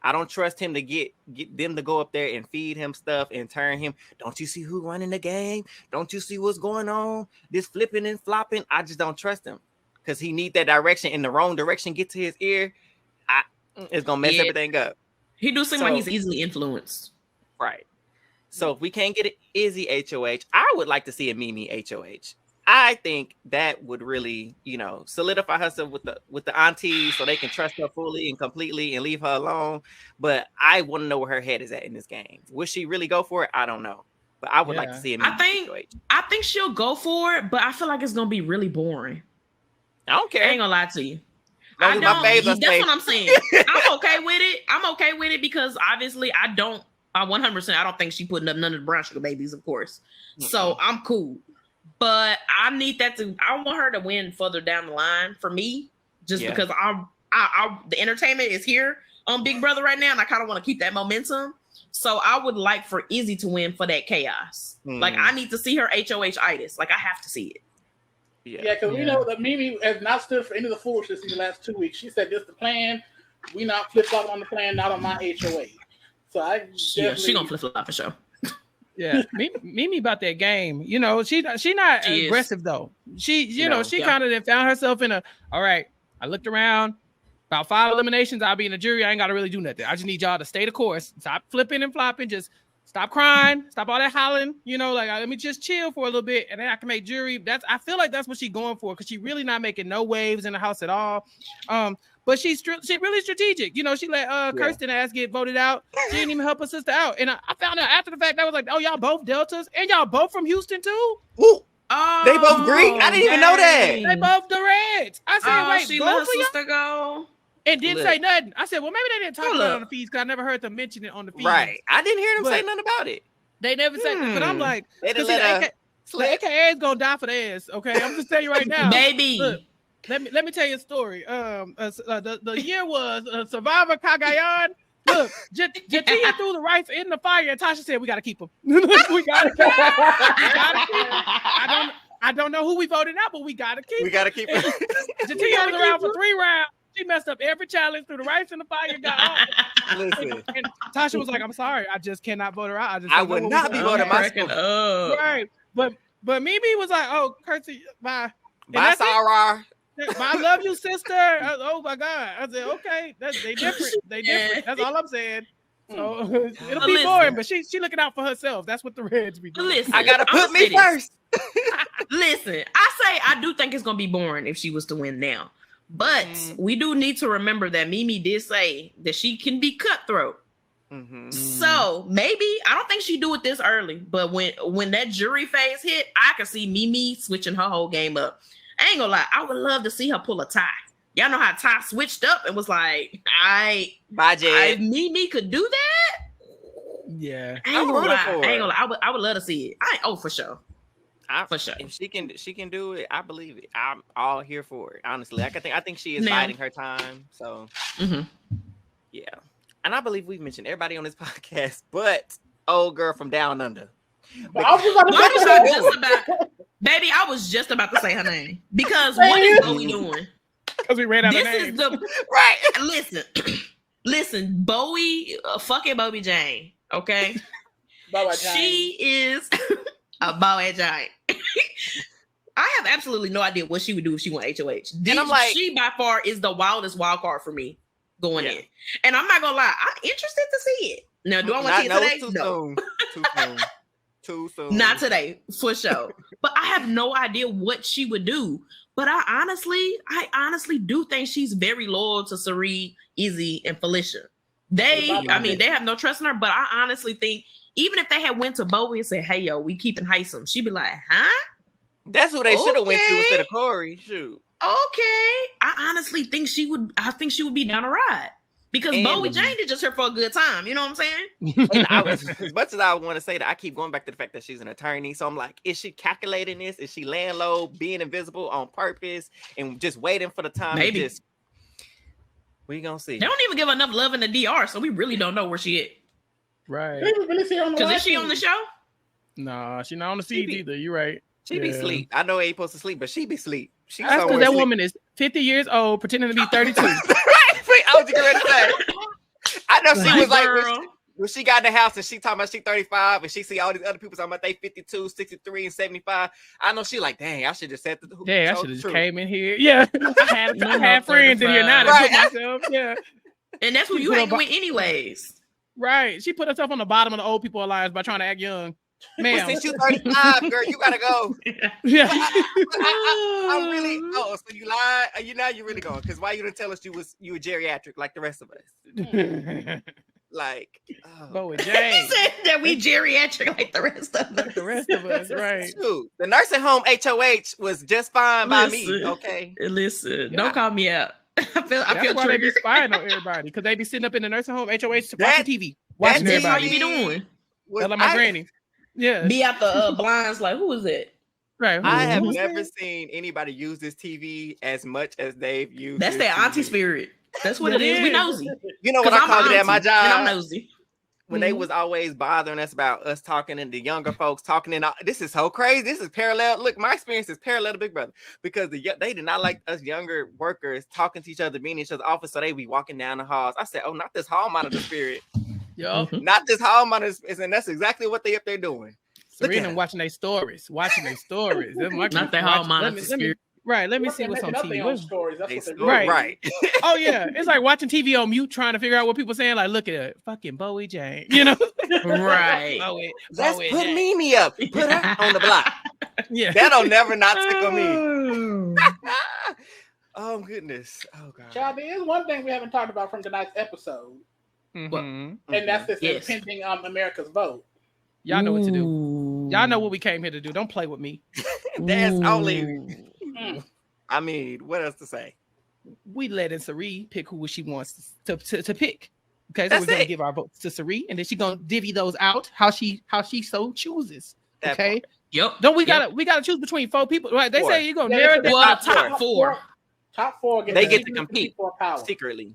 I don't trust him to get them to go up there and feed him stuff and turn him. Don't you see who running the game? Don't you see what's going on? This flipping and flopping. I just don't trust him. Because he need that direction in the wrong direction, get to his ear, it's gonna mess everything up. He do seem like he's easily influenced. Right. So if we can't get an Izzy HOH, I would like to see a Mimi HOH. I think that would really, solidify herself with the auntie so they can trust her fully and completely and leave her alone. But I want to know where her head is at in this game. Will she really go for it? I don't know. But I would like to see a Mimi HOH. I think she'll go for it, but I feel like it's gonna be really boring. I don't care. I ain't gonna lie to you. That's what I'm saying. I'm okay with it. I'm okay with it because obviously I 100% I don't think she putting up none of the brown sugar babies, of course. So I'm cool. But I want her to win further down the line for me, just because the entertainment is here on Big Brother right now, and I kind of want to keep that momentum. So I would like for Izzy to win for that chaos. Like I need to see her HOH-itis. Like I have to see it. Yeah, because we know that Mimi has not stood for any of the foolishness in the last 2 weeks. She said, "This the plan. We not flip flop on the plan, not on my HOA." So she gonna flip flop for sure. Yeah, Mimi about that game. She not aggressive though. She kind of found herself in all right. I looked around. About 5 eliminations, I'll be in the jury. I ain't got to really do nothing. I just need y'all to stay the course. Stop flipping and flopping. Just stop crying. Stop all that hollering. Let me just chill for a little bit, and then I can make jury. I feel like that's what she's going for because she really not making no waves in the house at all. But she's really strategic. She let Kirsten ass get voted out. She didn't even help her sister out. And I found out after the fact that was like, oh, y'all both Deltas and y'all both from Houston too. Ooh. Oh, they both Greek. I didn't even know that. They both the Reds. I said, wait, she both let her of sister y'all go. And didn't say nothing. I said, well, maybe they didn't talk about it on the feeds because I never heard them mention it on the feeds. Right. I didn't hear them say nothing about it. They never said that. But I'm like, the AKA is going to die for the ass. Okay. I'm just telling you right now. Baby. Look, let me tell you a story. The year was Survivor Cagayan. Look, Jatia threw the rice in the fire, and Tasha said, "We got to keep them. We got to keep them. I don't know who we voted out, but we got to keep them. We got to keep them. Jatia was around for 3 rounds. She messed up every challenge, threw the rice in the fire, got off. Listen. And Tasha was like, "I'm sorry, I just cannot vote her out. I would not be voting my school." Right, but Mimi was like, "Oh, Kirsty, bye. Bye, Sarah. I love you, sister." Oh my God. I said, okay, they different. They different. That's all I'm saying. So it'll be boring, but she looking out for herself. That's what the Reds be doing. Listen, I gotta put me first. Listen, I do think it's gonna be boring if she was to win now. But we do need to remember that Mimi did say that she can be cutthroat. So maybe I don't think she do it this early, but when that jury phase hit, I can see Mimi switching her whole game up. I ain't gonna lie, I would love to see her pull a tie. Y'all know how Ty switched up and was like, Mimi could do that. Yeah, I ain't gonna lie. I would love to see it. For sure. For sure. If she can do it, I believe it. I'm all here for it. Honestly, I think she is biding her time. So yeah. And I believe we've mentioned everybody on this podcast, but old girl from down under. Baby, I was just about to say her name because what is Byyyeee doing? Because we ran out of names. Right. Listen, Byyyeee, fucking Bobby Jane. Okay, she is a Bobby Jane. I have absolutely no idea what she would do if she went HOH. And I'm like, she by far is the wildest wild card for me going in. And I'm not gonna lie, I'm interested to see it. Now, do I want to see it today? No. Too soon. Not today, for sure. But I have no idea what she would do. But I honestly do think she's very loyal to Sari, Izzy, and Felicia. They have no trust in her, but I honestly think even if they had went to Byyyeee and said, "Hey, yo, we keeping Heisem," she'd be like, "Huh?" That's who they should have went to instead of Corey. Shoot. Okay. I honestly think she would. I think she would be down to ride. Because Byyyeee Jane is just here for a good time. You know what I'm saying? As much as I want to say that, I keep going back to the fact that she's an attorney. So I'm like, is she calculating this? Is she laying low, being invisible on purpose, and just waiting for the time? Maybe. We gonna see. They don't even give enough love in the DR, so we really don't know where she is. Right. Because is she on the show? No, she's not on the feed either. You're right. She be sleep. I know ain't supposed to sleep, but she be sleep. That's because that woman is 50 years old, pretending to be 32. I was just ready to say. I know she was like, when she got in the house and she talking about she 35 and she see all these other people talking about they 52, 63, and 75. I know she like, dang, I should just said the I should have just came in here. Yeah. I had friends in here now to put myself. Yeah. And that's who you hang with anyways. Right. She put herself on the bottom of the old people alliance by trying to act young. Man, well, since you're 35, girl, you gotta go. Yeah. I'm really. Oh, so you lied? You really going? Because why you didn't tell us you were geriatric like the rest of us? Like, Byyyeee Jane. He said that we geriatric like the rest of us. Like the rest of us, right? Shoot. The nursing home HOH was just fine by me. Okay. Listen, don't call me out. I feel why they be spying on everybody because they be sitting up in the nursing home HOH watching TV, watching everybody. That's how you be doing. Tell my granny. Yeah, be out the blinds like, who is it? Right. I have never seen anybody use this TV as much as they've used. That's their auntie spirit. That's what it is. We nosy. You know what I called it at my job? And I'm nosy. When they was always bothering us about us talking and the younger folks talking and this is so crazy. This is parallel. Look, my experience is parallel to Big Brother because they did not like us younger workers talking to each other, being in each other's office. So they be walking down the halls. I said, "Oh, not this hall monitor spirit." Yo, not this hall monitor, and that's exactly what they up there doing. Serena watching their stories. Not the hall monitor spirit. Right, let me see what's on TV. Right. Oh yeah, it's like watching TV on mute, trying to figure out what people saying. Like, look at it, fucking Byyyeee Jane, you know? Right. Let's put Mimi up. Put her on the block. Yeah, that'll never not tickle me. Oh goodness. Oh god. Child, there is one thing we haven't talked about from tonight's episode, and that's this impending America's vote. Y'all know what to do. Y'all know what we came here to do. Don't play with me. That's only. I mean, what else to say? We letting Sari pick who she wants to pick. Okay, so we're gonna give our votes to Sari, and then she's gonna divvy those out how she so chooses. Okay. Yep. Don't we gotta choose between 4 people? Right? They say you're gonna narrow it down. Top four. Top 4 they get to compete secretly.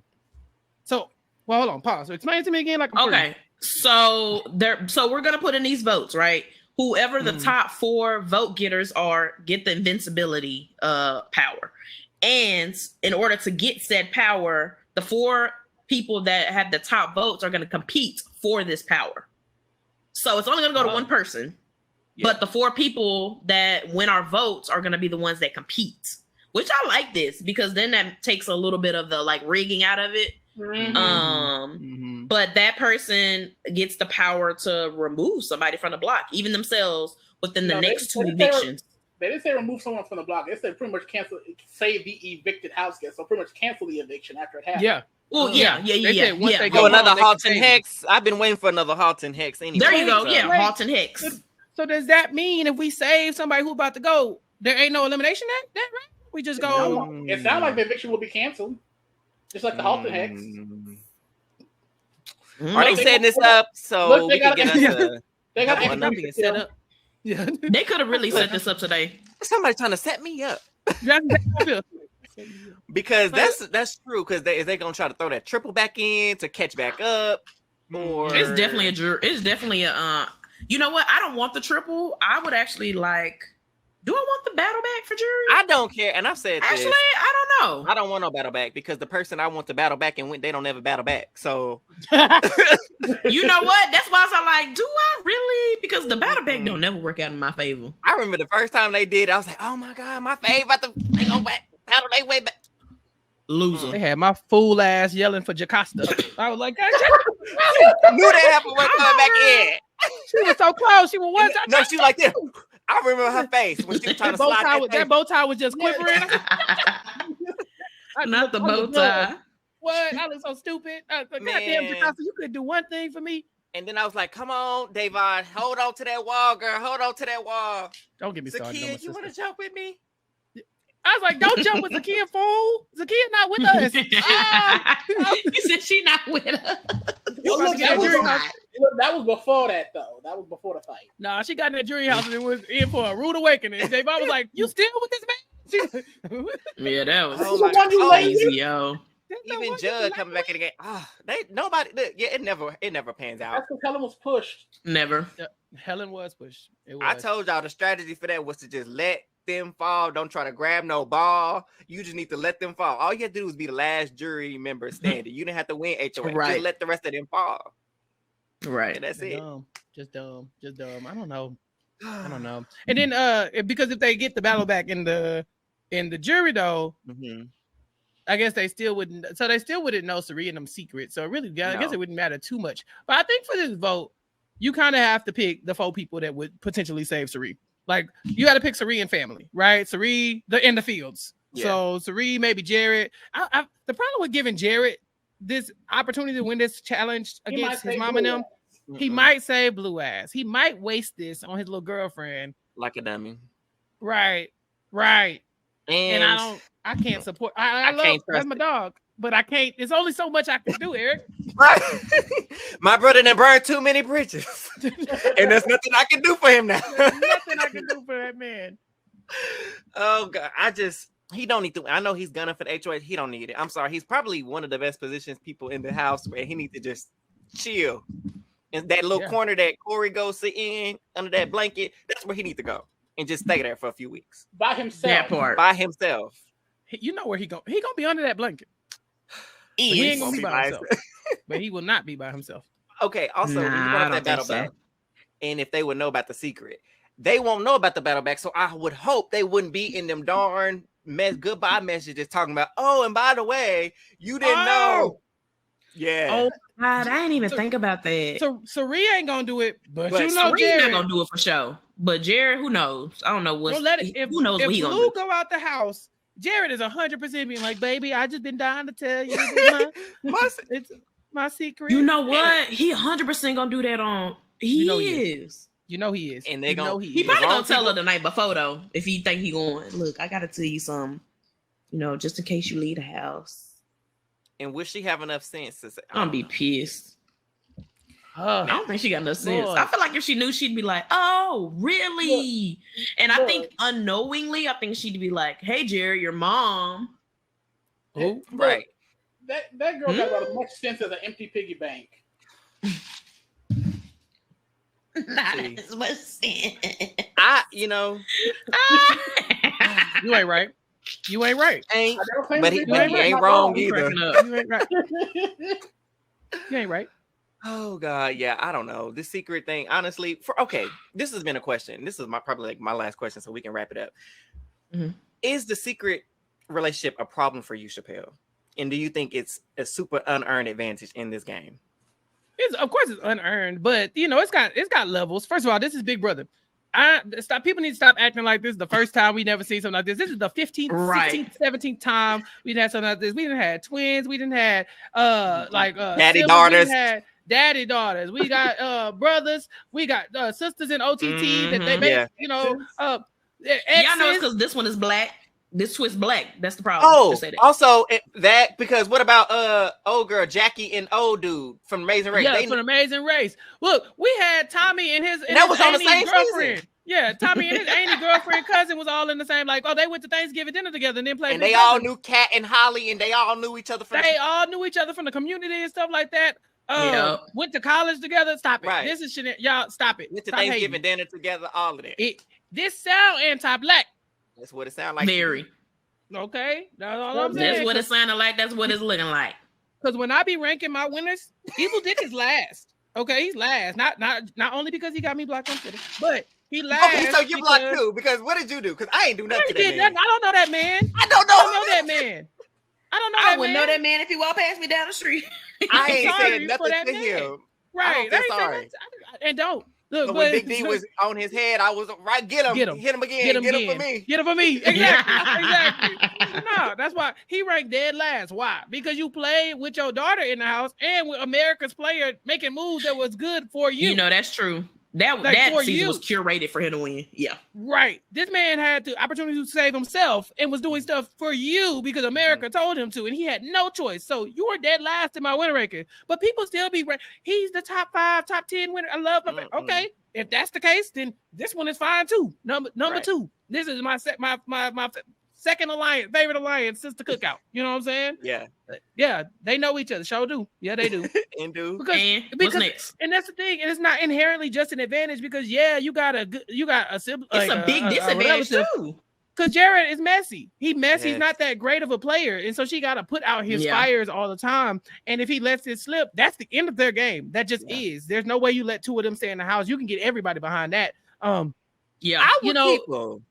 So Well, hold on, pause. So explain it to me again, like okay. So we're gonna put in these votes, right? Whoever the top 4 vote getters are, get the invincibility power, and in order to get said power, the 4 people that have the top votes are gonna compete for this power. So it's only gonna go to one person, but the 4 people that win our votes are gonna be the ones that compete. Which I like this because then that takes a little bit of the like rigging out of it. But that person gets the power to remove somebody from the block, even themselves, within the next 2 evictions. They didn't say remove someone from the block. They said pretty much cancel, save the evicted house guest. So pretty much cancel the eviction after it happens. Yeah. Well, yeah. Go another Halton Hex. I've been waiting for another Halton Hex. Anyway, there you go. Yeah, Halton Hex. So does that mean if we save somebody who's about to go, there ain't no elimination that right? We just go. It sounds like the eviction will be canceled, just like the Halton Hex. Are they setting this up so we can get us? They got being set up. Yeah, they could have really set this up today. Somebody trying to set me up. Because that's true. Because they gonna try to throw that triple back in to catch back up. Or it's definitely It's definitely a. You know what? I don't want the triple. I would actually like. Do I want the battle back for jury? I don't care, and I've said actually, this. I don't know. I don't want no battle back because the person I want to battle back and they don't ever battle back. So you know what? That's why I was like, do I really? Because the battle back don't never work out in my favor. I remember the first time they did, I was like, oh my god, my fave about to they go back, battle they way back. Loser. They had my fool ass yelling for Jocasta. I was like, I knew that happened when coming back in. She was so close. She was one time. No, she was like this. I remember her face when she was trying to slide that bow tie was just quivering. Not the bow tie. What? I look so stupid. Goddamn, Jocasta, you could do one thing for me. And then I was like, come on, Davon, hold on to that wall, girl. Hold on to that wall. Don't get me started. Zakiya, you want to jump with me? I was like, don't jump with Zakiya, fool. Zakiya not with us. You said she not with us. That was before that, though. That was before the fight. Nah, she got in that jury house and was in for a rude awakening. Davon was like, you still with this man? Yeah, that was crazy, yo. Even Judd coming back in the game. It never pans out. That's because Helen was pushed. Never. Yeah, Helen was pushed. I told y'all the strategy for that was to just let them fall. Don't try to grab no ball. You just need to let them fall. All you have to do is be the last jury member standing. You didn't have to win HOA. Right. Just let the rest of them fall. Right. And that's it. Just dumb. I don't know. And then because if they get the battle back in the jury though, I guess they still wouldn't. So they still wouldn't know Sari and them secrets. So really, I guess it wouldn't matter too much. But I think for this vote, you kind of have to pick the 4 people that would potentially save Sari. Like you got to pick Sari and family, right? Sari in the fields. Yeah. So Sari, maybe Jared. The problem with giving Jared this opportunity to win this challenge against his mom and them, he might say blue ass. He might waste this on his little girlfriend. Like a dummy. Right. And I can't support. I love that's my dog, but I can't. There's only so much I can do, Eric. Right. My brother done burned too many bridges, and there's nothing I can do for him now. There's nothing I can do for that man. Oh God, he don't need to. I know he's gunning for the HOH. He don't need it. I'm sorry. He's probably one of the best positions people in the house where he needs to just chill. And that little corner that Corey goes sit in under that blanket, that's where he needs to go and just stay there for a few weeks by himself. That part by himself. You know where he gonna be under that blanket. He ain't gonna be by himself, but he will not be by himself. Okay. Also, when you brought up that battle back, and if they would know about the secret, they won't know about the battle back. So I would hope they wouldn't be in them darn goodbye messages talking about. Oh, and by the way, you didn't know. Yeah. Oh God, I didn't even think about that. So Sari ain't gonna do it, but you know Sari's Jared not gonna do it for sure. But Jared, who knows? I don't know what. Who knows what he gonna do? Go out the house. Jared is 100% being like, baby, I just been dying to tell you. It's my secret. You know what? He 100% gonna do that on. He is. You know he is. And they gonna. He probably gonna tell her the night before though. If he think he going, look, I gotta tell you something. You know, just in case you leave the house. And will she have enough sense to say? I'm gonna be pissed. I don't think she got enough sense. I feel like if she knew, she'd be like, "Oh, really?" And I think unknowingly, I think she'd be like, "Hey, Jerry, your mom." Oh, right. that girl got about as much sense as an empty piggy bank. Not as much sense. You know, you ain't right. You ain't right. But he ain't wrong either. You ain't right. You ain't right. Oh God, yeah, I don't know. This secret thing, honestly, this has been a question. This is probably like my last question, so we can wrap it up. Mm-hmm. Is the secret relationship a problem for you, Chappell? And do you think it's a super unearned advantage in this game? Of course it's unearned, but you know, it's got levels. First of all, this is BigBrother. People need to stop acting like this is the first time we never seen something like this. This is the 15th, 16th, 17th time we've had something like this. We didn't have twins, we didn't have daddy siblings, daughters. we had daddy daughters, we got brothers, we got sisters in OTT that they make, you know, y'all know it's because this one is black. This Swiss black. That's the problem. Oh, also because what about old girl Jackie and old dude from Amazing Race? Yeah, from Amazing Race. Look, we had Tommy and his that was on the same girlfriend. season. Yeah, Tommy and his Aunty girlfriend cousin was all in the same. Like, they went to Thanksgiving dinner together and then played. And they all knew Kat and Holly, and they all knew each other from. They all knew each other from the community and stuff like that. Went to college together. Stop it. Right. This is shit. Y'all stop it. Went to Thanksgiving dinner together. All of that. This sound anti-black. That's what it sounds like. Very. Okay, that's all I'm saying. That's what it sounded like. That's what it's looking like. Because when I be ranking my winners, Evil Dick is last. Okay, he's last. Not only because he got me blocked on Twitter, but he last. Okay, so you blocked too. Because what did you do? Because I ain't do nothing to that man. I don't know that man. I don't know that man. I wouldn't know that man if he walked past me down the street. I ain't saying nothing to him. Right. I don't sorry. And don't. Look, so when Big D was on his head, I was right. Get him again. Get him for me. Get him for me. Exactly. No, that's why he ranked dead last. Why? Because you played with your daughter in the house and with America's player making moves that was good for you. You know, that's true. That season was curated for him to win. Yeah. Right. This man had the opportunity to save himself and was doing stuff for you because America told him to, and he had no choice. So you were dead last in my winner ranking. But people still be he's the top 5, top 10 winner. I love him. Okay. If that's the case, then this one is fine too. Number 2. This is my second favorite alliance since the cookout. You know what I'm saying? Yeah. Yeah, they know each other. Sure do. Yeah, they do. And do. Because what's next? And that's the thing. And it's not inherently just an advantage because you got a sibling. It's a big disadvantage too. Because Jared is messy. He's not that great of a player. And so she got to put out his fires all the time. And if he lets it slip, that's the end of their game. That just is. There's no way you let 2 of them stay in the house. You can get everybody behind that. I would keep them.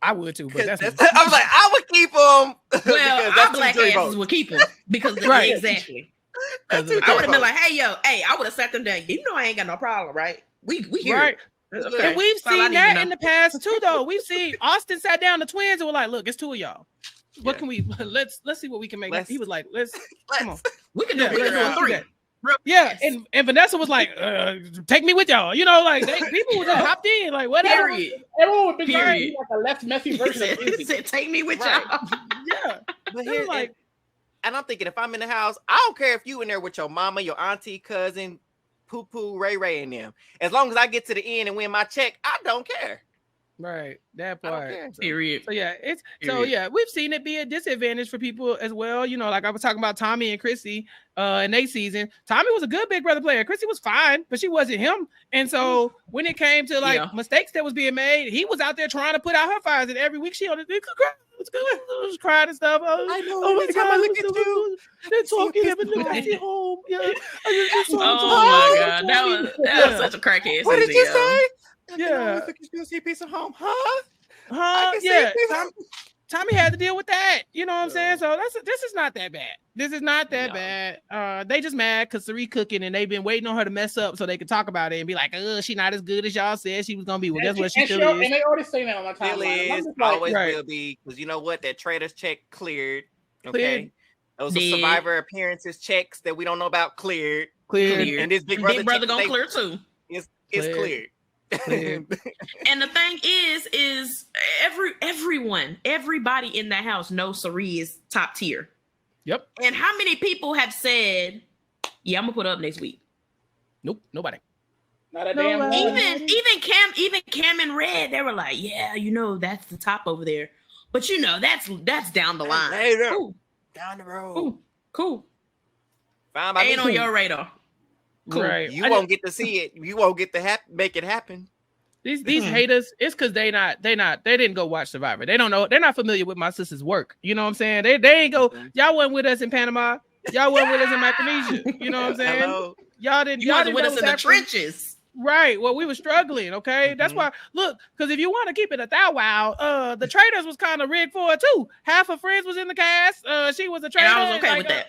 I would too, but that's I was like, I would keep them. Well, our black asses would keep them because exactly. I would have been like, I would have sat them down. You know, I ain't got no problem, right? We hear right. It. Okay. And we've seen that in the past too, though. We've seen Austin sat down the twins and were like, "Look, it's 2 of y'all. What can we? Let's see what we can make." He was like, "Let's come on, we can do it 3." Yeah, and Vanessa was like, "Take me with y'all." You know, like people would just hopped in, like whatever. Everyone would be like a less messy version. He said, "Take me with y'all." Yeah, but here's like, and I'm thinking, if I'm in the house, I don't care if you in there with your mama, your auntie, cousin, Poo Poo, Ray, and them. As long as I get to the end and win my check, I don't care. Right, that part. Period. So we've seen it be a disadvantage for people as well. You know, like I was talking about Tommy and Chrissy in their season. Tommy was a good Big Brother player. Chrissy was fine, but she wasn't him. And so when it came to mistakes that was being made, he was out there trying to put out her fires. And every week she on it was crying and stuff. I know. Oh my God, look at you. They're talking. Look at you home. Yeah. Oh my God, that was such a crackhead. What did you say? Yeah. See piece of home, huh? Yeah. Tommy had to deal with that. You know what I'm saying? So this is not that bad. This is not that bad. They just mad because Sari cooking and they've been waiting on her to mess up so they could talk about it and be like, she not as good as y'all said she was gonna be. Well, guess what? She still is. And they already say that on my timeline. Always will be, because you know what? That trader's check cleared. Okay. Those are survivor appearances checks that we don't know about cleared. And this Big Brother gonna clear too. It's cleared. And the thing is everybody in that house knows Sari is top tier. Yep. And how many people have said, "Yeah, I'm gonna put up next week"? Nope, nobody. Not a damn one. Even Cam and Red, they were like, "Yeah, you know that's the top over there," but you know that's down the line. Later, down the road. Cool. Fine by Ain't me. on your radar. Cool. Right. You won't get to see it. You won't get to make it happen. These haters, it's because they didn't go watch Survivor. They don't know. They're not familiar with my sister's work. You know what I'm saying? They ain't go. Y'all wasn't with us in Panama. Y'all wasn't with us in Micronesia. You know what I'm saying? Hello. Y'all didn't. You Y'all wasn't didn't with us in the trenches. Right. Well, we were struggling. Okay. That's why. Look, because if you want to keep it a thou wow, the traders was kind of rigged for it too. Half her friends was in the cast. She was a trader. And I was okay with that.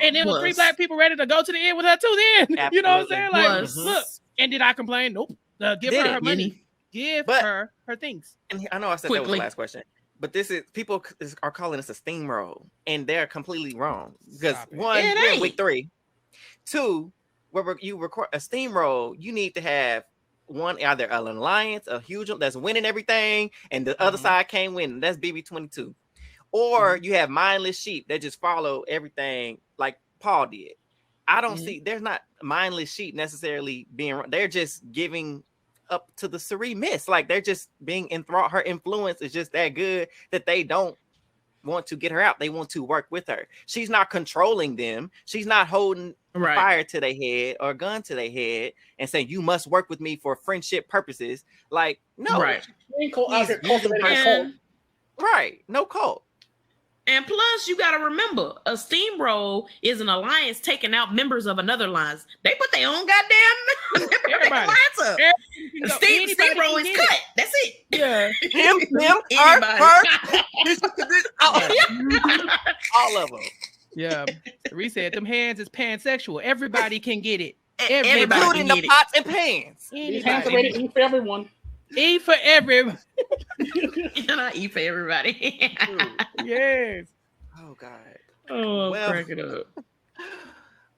And there was 3 black people ready to go to the end with her too. Then Absolutely. you know what I'm saying? Like, look. And did I complain? Nope. Give her money. Give her things. And I know I said that was the last question, but this is people are calling this a steamroll, and they're completely wrong because one, we're in week 3. 2, where you record a steamroll, you need to have one either an alliance, a huge that's winning everything, and the other side can't win. That's BB25, or you have mindless sheep that just follow everything like Paul did. I don't see. There's not mindless sheep necessarily being. They're just giving up to the Suri Miss. Like they're just being enthralled. Her influence is just that good that they don't want to get her out. They want to work with her. She's not controlling them. She's not holding fire to their head or a gun to their head and saying you must work with me for friendship purposes. Like no, right? No cult. And plus, you got to remember, a steamroll is an alliance taking out members of another alliance. They put their own goddamn alliance up. Steamroll is cut. That's it. Yeah. Him, her. All of them. Yeah. Reese said, them hands is pansexual. Everybody can get it. Everybody including the pots and pans. These hands are ready to eat for everyone. Eat for everyone. And I eat for everybody. Yes. Oh God. Oh, well, crack it up.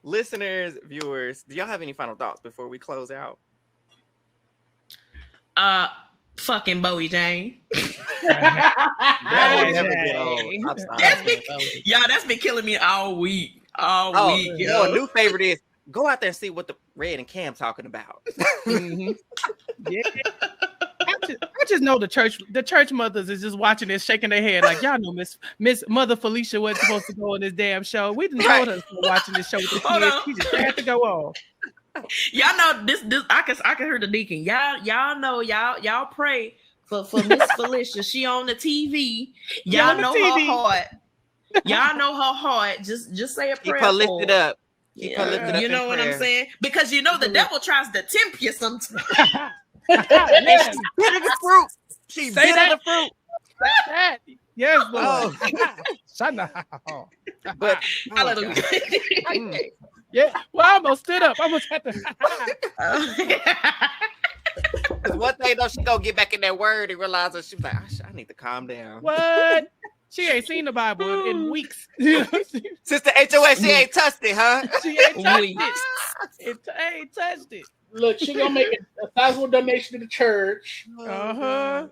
Listeners, viewers, do y'all have any final thoughts before we close out? Fucking Bowie Jane. That will never get old. That's been killing me all week. All week. A new favorite is go out there and see what the Red and Cam talking about. Yeah. I just know the church mothers is just watching this, shaking their head like, y'all know Miss Mother Felicia wasn't supposed to go on this damn show. We didn't told her watching this show with the kids. She just had to go on. Y'all know this. I can hear the deacon. Y'all know y'all pray for Miss Felicia. She on the TV. Y'all know her heart. Y'all know her heart. Just say a prayer. Keep her lifted up. You know what I'm saying? Because you know the devil tries to tempt you sometimes. Yes. She's bitter the fruit. She's bitter the fruit. That. Yes, Lord. But yeah. Well, I almost stood up. I almost had to. Because one thing though, she gonna get back in that word and realize that she was like, I need to calm down. What? She ain't seen the Bible in weeks. Sister HOA, she ain't touched it, huh? She ain't touched it. Ain't touched it. Look, she gonna make a sizable donation to the church. And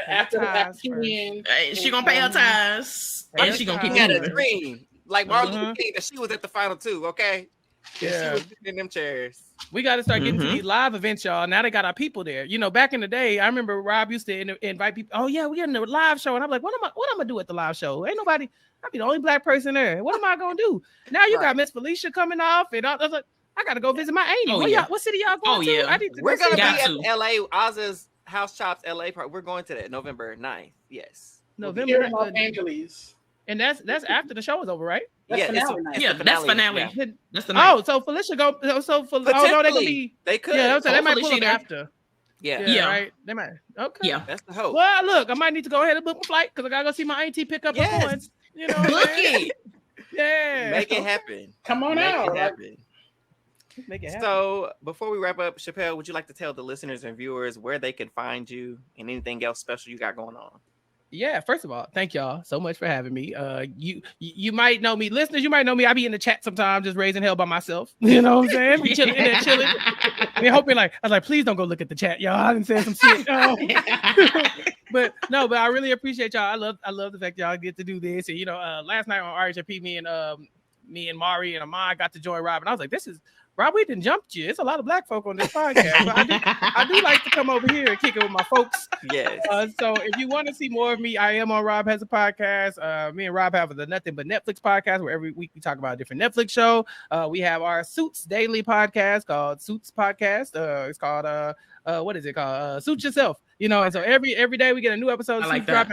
after she wins, she gonna pay her tithes, and she gonna keep a dream. Like Martin Luther King, that she was at the final 2, okay? Yeah, she was in them chairs. We got to start getting to these live events, y'all. Now they got our people there. You know, back in the day, I remember Rob used to invite people. Oh yeah, we getting a live show, and I'm like, what am I gonna do at the live show? Ain't nobody. I'll be the only black person there. What am I gonna do? Now you got Miss Felicia coming off, and I was like, I gotta go visit my auntie. What city y'all going to? I need to. We're gonna be at LA. Oz's House Chops LA part. We're going to that November 9th. Yes, November in Los Angeles. And that's after the show is over, right? That's finale. That's finale. Yeah. That's the night. Oh, so Felicia go. So oh no, they could be. They could. Yeah, they might pull up after. Yeah. Right. They might. Okay. Yeah, that's the hope. Well, look, I might need to go ahead and book my flight because I gotta go see my auntie pick up her coins. You know, book it. Yeah. Make it happen. Come on out. Make it happen. Make it happen. So before we wrap up, Chappell, would you like to tell the listeners and viewers where they can find you and anything else special you got going on? Yeah, first of all, thank y'all so much for having me. You might know me, listeners. You might know me. I be in the chat sometimes, just raising hell by myself. You know what I'm saying? We chilling in there, chilling. And hoping I was like, please don't go look at the chat, y'all. I didn't say some shit. But I really appreciate y'all. I love the fact y'all get to do this. And last night on RHP, me and Mari and Amon got to join Rob, and I was like, this is Rob, we done jumped you. It's a lot of black folk on this podcast. But I do like to come over here and kick it with my folks. Yes. So if you want to see more of me, I am on Rob Has a Podcast. Me and Rob have the Nothing But Netflix podcast where every week we talk about a different Netflix show. We have our Suits Daily podcast called Suits Podcast. It's called what is it called? Suit Yourself. You know, and so every day we get a new episode. I like that.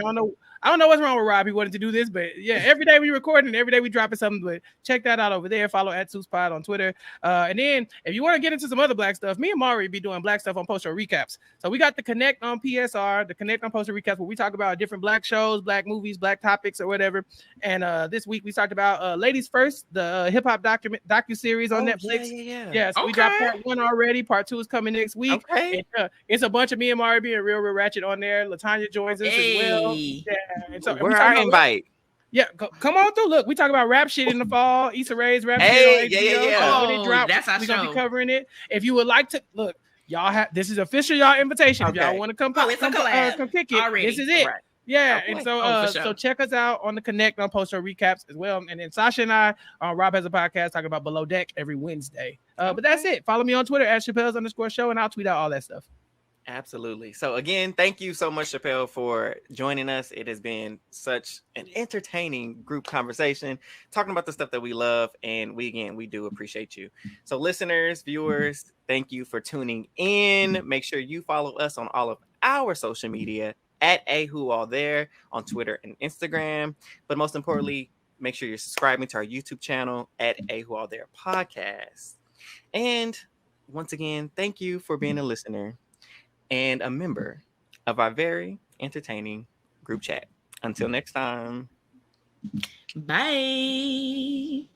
I don't know what's wrong with Rob. He wanted to do this, but yeah, every day we record and every day we dropping something. But check that out over there. Follow @SuitsPod on Twitter. And then if you want to get into some other black stuff, me and Mari be doing black stuff on Post Show Recaps. So we got the Connect on PSR, the Connect on Post Show Recaps, where we talk about different black shows, black movies, black topics, or whatever. And this week we talked about Ladies First, the hip hop docu-series on Netflix. Yeah. So we dropped part 1 already. Part 2 is coming next week. Okay. It's a bunch of me and Mari being real ratchet on there. LaTanya joins us as well. Yeah. And so where our invite? Yeah, come on through. Look, we talk about rap shit in the fall. Issa Rae's rap shit on HBO. Yeah. When it drops, that's our we're gonna show. be covering it. If you would like to look, y'all have this is official y'all invitation. If y'all want to come, it's a collab. come kick it. Already. This is it. Right. Yeah, Okay. and so for sure. so check us out on the Connect on Post Show Recaps as well. And then Sasha and I on Rob Has a Podcast talking about Below Deck every Wednesday. But that's it. Follow me on Twitter @Chappell's_show and I'll tweet out all that stuff. Absolutely. So again, thank you so much, Chappell, for joining us. It has been such an entertaining group conversation, talking about the stuff that we love, and we do appreciate you. So listeners, viewers, thank you for tuning in. Make sure you follow us on all of our social media @AWhoAllThere on Twitter and Instagram. But most importantly, make sure you're subscribing to our YouTube channel @AWhoAllThere Podcast. And once again, thank you for being a listener and a member of our very entertaining group chat. Until next time. Bye.